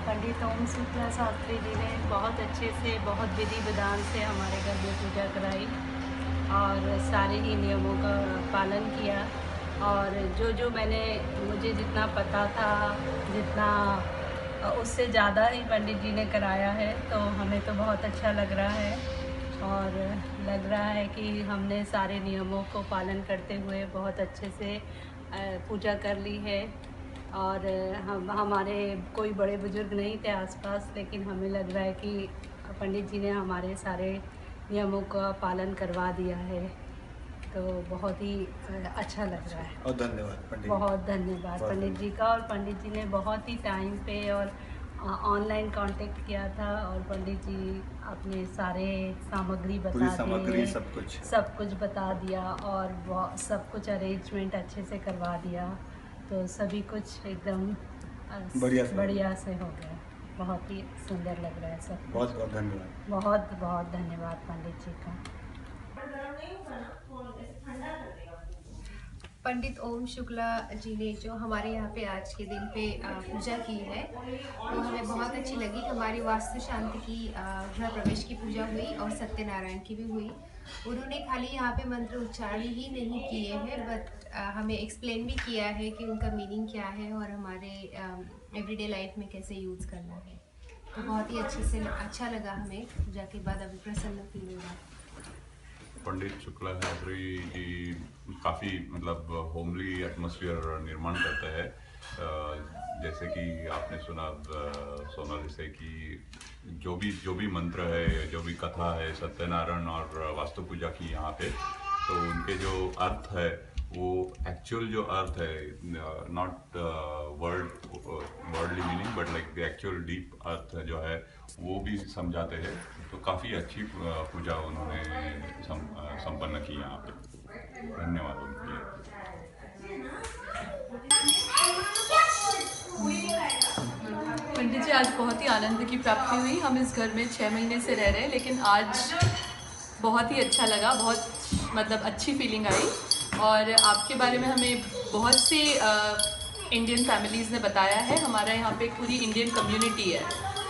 पंडित ओम शुक्ला शास्त्री जी ने बहुत अच्छे से, बहुत विधि विधान से हमारे घर में पूजा कराई और सारे ही नियमों का पालन किया. और जो मैंने मुझे जितना पता था, जितना उससे ज़्यादा ही पंडित जी ने कराया है, तो हमें तो बहुत अच्छा लग रहा है. और लग रहा है कि हमने सारे नियमों को पालन करते हुए बहुत अच्छे से पूजा कर ली है. और हमारे कोई बड़े बुजुर्ग नहीं थे आसपास, लेकिन हमें लग रहा है कि पंडित जी ने हमारे सारे नियमों का पालन करवा दिया है, तो बहुत ही अच्छा लग रहा है. और धन्यवाद पंडित, बहुत धन्यवाद पंडित जी का. और पंडित जी ने बहुत ही टाइम पे और ऑनलाइन कांटेक्ट किया था और पंडित जी अपने सारे सामग्री बता दिए, सब कुछ बता दिया और सब कुछ अरेंजमेंट अच्छे से करवा दिया. तो सभी कुछ एकदम बढ़िया से हो गया. बहुत ही सुंदर लग रहा है सब. बहुत बहुत धन्यवाद. बहुत बहुत धन्यवाद पंडित जी का. पंडित ओम शुक्ला जी ने जो हमारे यहाँ पे आज के दिन पे पूजा की है वो हमें बहुत अच्छी लगी। हमारी वास्तु शांति की गृह प्रवेश की पूजा हुई और सत्यनारायण की भी हुई। उन्होंने खाली यहाँ पे मंत्र उच्चारण ही नहीं किए हैं बट हमें एक्सप्लेन भी किया है कि उनका मीनिंग क्या है और हमारे एवरीडे लाइफ में कैसे यूज़ करना है। तो बहुत ही अच्छा लगा हमें पूजा के बाद, अभी प्रसन्न फील हो रहा है। पंडित शुक्ला शास्त्री जी काफ़ी मतलब होमली एटमॉस्फेयर निर्माण करते हैं। जैसे कि आपने सुना सोनाली से कि जो भी मंत्र है, जो भी कथा है सत्यनारायण और वास्तु पूजा की यहाँ पे, तो उनके जो अर्थ है वो एक्चुअल जो अर्थ है, not worldly meaning but like the actual deep अर्थ जो है वो भी समझाते हैं। तो काफ़ी अच्छी पूजा उन्होंने संपन्न की यहाँ पे। धन्यवाद उनके लिए। पंडित जी, आज बहुत ही आनंद की प्राप्ति हुई। हम इस घर में 6 महीने से रह रहे हैं, लेकिन आज बहुत ही अच्छा लगा, बहुत मतलब अच्छी फीलिंग आई। और आपके बारे में हमें बहुत सी इंडियन फैमिलीज़ ने बताया है। हमारा यहाँ पे पूरी इंडियन कम्युनिटी है,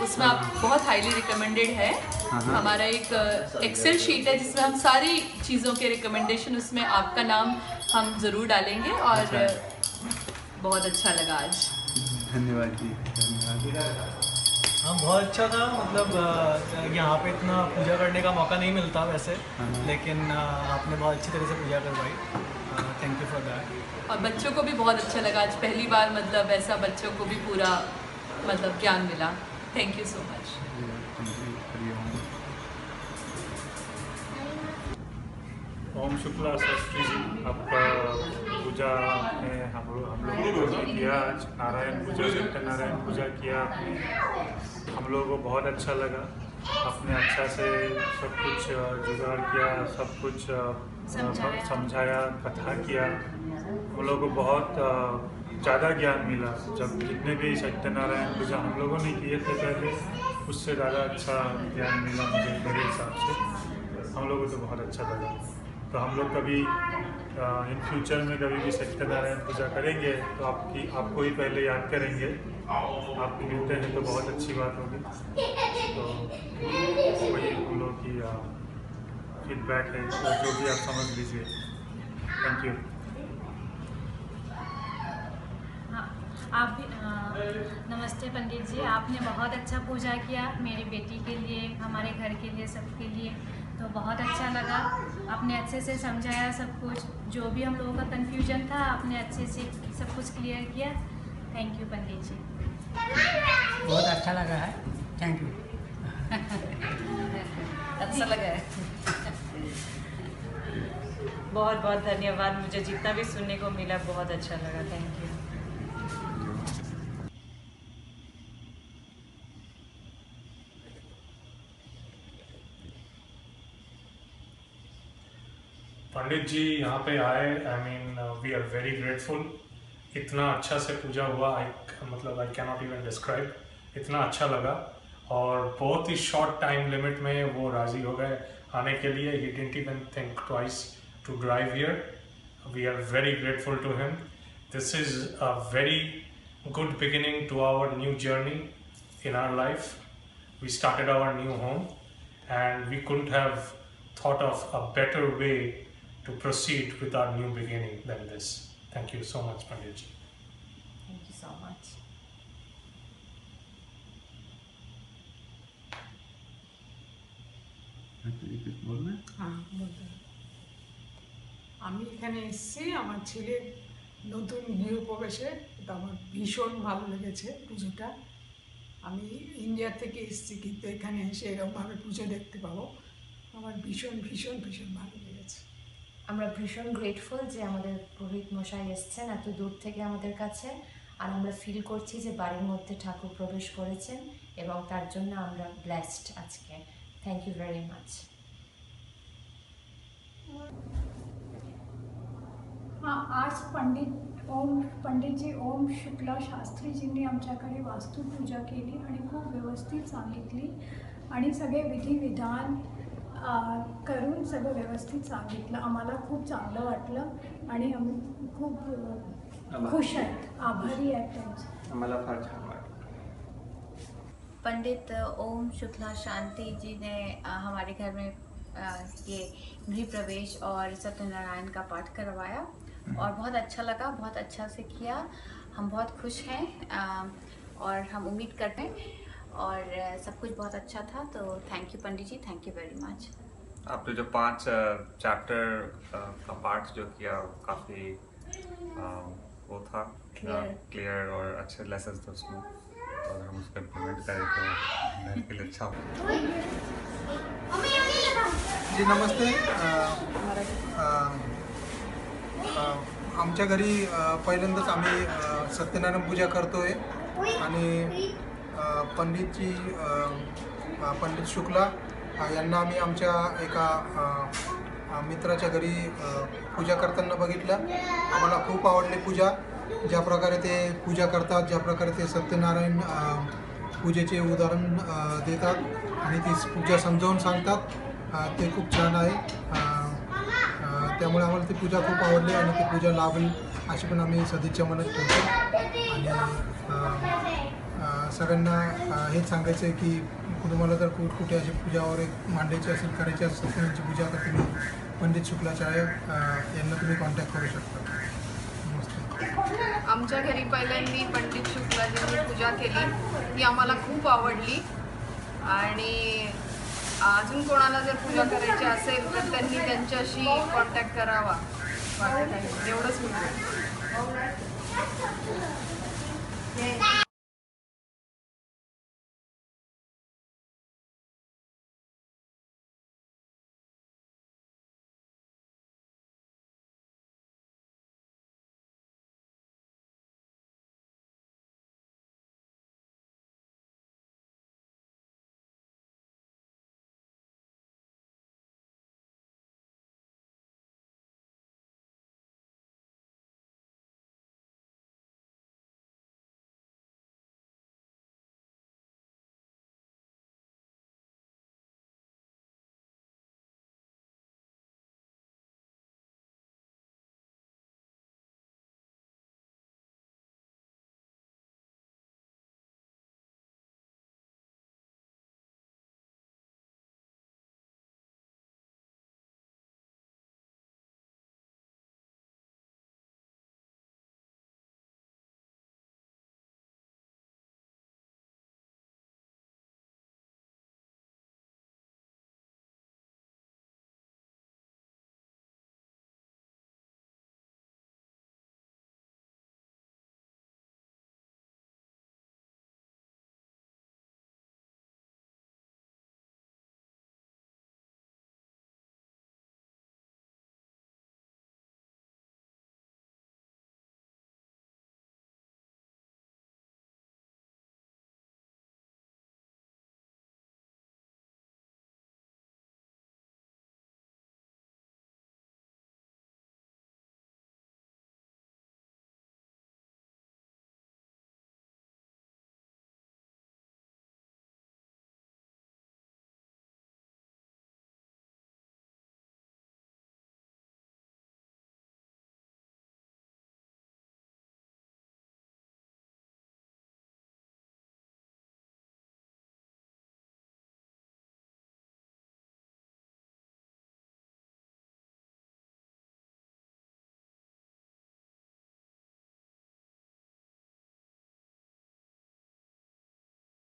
उसमें आप बहुत हाईली रिकमेंडेड है। हमारा एक एक्सेल शीट है जिसमें हम सारी चीज़ों के रिकमेंडेशन, उसमें आपका नाम हम ज़रूर डालेंगे। और बहुत अच्छा लगा आज। धन्यवाद जी, धन्यवाद। हाँ, बहुत अच्छा था। मतलब यहाँ पे इतना पूजा करने का मौका नहीं मिलता वैसे, लेकिन आपने बहुत अच्छी तरह से पूजा करवाई। Thank you for that. और बच्चों को भी बहुत अच्छा लगा आज, पहली बार मतलब ऐसा बच्चों को भी पूरा मतलब ज्ञान मिला। Thank you so much. Om Shukla Shastri ji, आपका पूजा में हम लोगों को किया आज, नारायण पूजा, सत्यनारायण पूजा किया आपने। हम लोगों को बहुत अच्छा लगा। आपने अच्छा से सब कुछ जुगाड़ किया, सब कुछ समझाया, कथा किया। हम लोगों को बहुत ज़्यादा ज्ञान मिला। जब जितने भी सत्यनारायण पूजा हम लोगों ने किए थे पहले, उससे ज़्यादा अच्छा ज्ञान मिला मुझे, मेरे हिसाब से। हम लोगों को तो बहुत अच्छा लगा। तो हम लोग कभी इन फ्यूचर में कभी भी सत्यनारायण पूजा करेंगे तो आपको ही पहले याद करेंगे। आप मिलते हैं तो बहुत अच्छी बात होगी। तो वही हम लोग की फीडबैक है, तो जो भी आप समझ लीजिए। Thank you. हाँ, आप भी नमस्ते पंडित जी, आपने बहुत अच्छा पूजा किया मेरी बेटी के लिए, हमारे घर के लिए, सबके लिए। तो बहुत अच्छा लगा। आपने अच्छे से समझाया सब कुछ, जो भी हम लोगों का कन्फ्यूजन था आपने अच्छे से सब कुछ क्लियर किया। Thank you Pandit ji. बहुत अच्छा लगा है। Thank you. अच्छा लगा है। बहुत बहुत धन्यवाद। मुझे जितना भी सुनने को मिला बहुत अच्छा लगा। Thank you. पंडित जी यहाँ पे आए, I mean we are very grateful. इतना अच्छा से पूजा हुआ, मतलब I can not even describe. इतना अच्छा लगा और बहुत ही शॉर्ट टाइम लिमिट में वो राज़ी हो गए आने के लिए। He didn't even think twice to drive here. We are very grateful to him. This is a very good beginning to our new journey in our life. We started our new home and we couldn't have thought of a better way to proceed with our new beginning than this. Thank you so much, Pandit ji. Thank you so much. আমি এখানে এসেছি আমার ছেলের নতুন গৃহপ্রবেশে, এটা আমার ভীষণ ভালো লেগেছে পুজোটা। আমি ইন্ডিয়া থেকে এসেছি কিন্তু এখানে এসে এরকমভাবে পুজো দেখতে পাবো আমার ভীষণ ভীষণ ভীষণ ভালো লেগেছে। আমরা ভীষণ গ্রেটফুল যে আমাদের পুরোহিত মশাই এসেছেন এত দূর থেকে আমাদের কাছে, আর আমরা ফিল করছি যে বাড়ির মধ্যে ঠাকুর প্রবেশ করেছেন এবং তার জন্য আমরা ব্লেসড আজকে। Thank you very much. हाँ, आज पंडित जी ओम शुक्ला शास्त्री जींनी आमच्याकडे वास्तुपूजा केली आणि खूप व्यवस्थित सांगितली आणि सगळे विधिविधान करून सगळं व्यवस्थित सांगितलं। आम्हाला खूप चांगलं वाटलं आणि आम्ही खूप खुश आहेत, आभारी आहेत त्यांचे. आम्हाला फार छान वाटलं. पंडित ओम शुक्ला शांति जी ने हमारे घर में ये गृह प्रवेश और सत्यनारायण का पाठ करवाया और बहुत अच्छा लगा, बहुत अच्छा से किया. हम बहुत खुश हैं और हम उम्मीद करते हैं और सब कुछ बहुत अच्छा था. तो thank you Pandit ji, thank you very much. आपने जो 5 चैप्टर का पाठ जो किया काफ़ी वो था क्लियर और अच्छे लेसन थे उसमें, और हम उसको इम्प्लीमेंट करें तो मेरे के लिए अच्छा हो. जी नमस्ते. आमच्या घरी पहिल्यांदाच आम्ही सत्यनारायण पूजा करतोय आणि पंडितजी पंडित शुक्ला यांना आम्ही आमच्या एका मित्राच्या घरी पूजा करताना बघितलं. आम्हाला खूप आवडली पूजा, ज्या प्रकारे ते पूजा करतात, ज्या प्रकारे ते सत्यनारायण पूजेचे उदाहरण देतात आणि ती पूजा समजावून सांगतात, ते खूप छान आहे. त्यामुळे आम्हाला ती पूजा खूप आवडली आणि ती पूजा लाभेल अशी पण आम्ही सदिच्छा मनात ठेवतो. आणि सगळ्यांना हेच सांगायचं आहे की तुम्हाला जर कुठे अशी पूजा वगैरे मांडायची असेल, करायची असेल, सत्यनारायणची पूजा तर तुम्ही पंडित शुक्लाचार्य यांना तुम्ही कॉन्टॅक्ट करू शकता. आमच्या घरी पहिल्यांदा पंडित शुक्लाजींनी पूजा केली, ती आम्हाला खूप आवडली. आणि अजून कोणाला जर पूजा करायची असेल तर त्यांनी त्यांच्याशी कॉन्टॅक्ट करावा. एवढंच म्हणतो.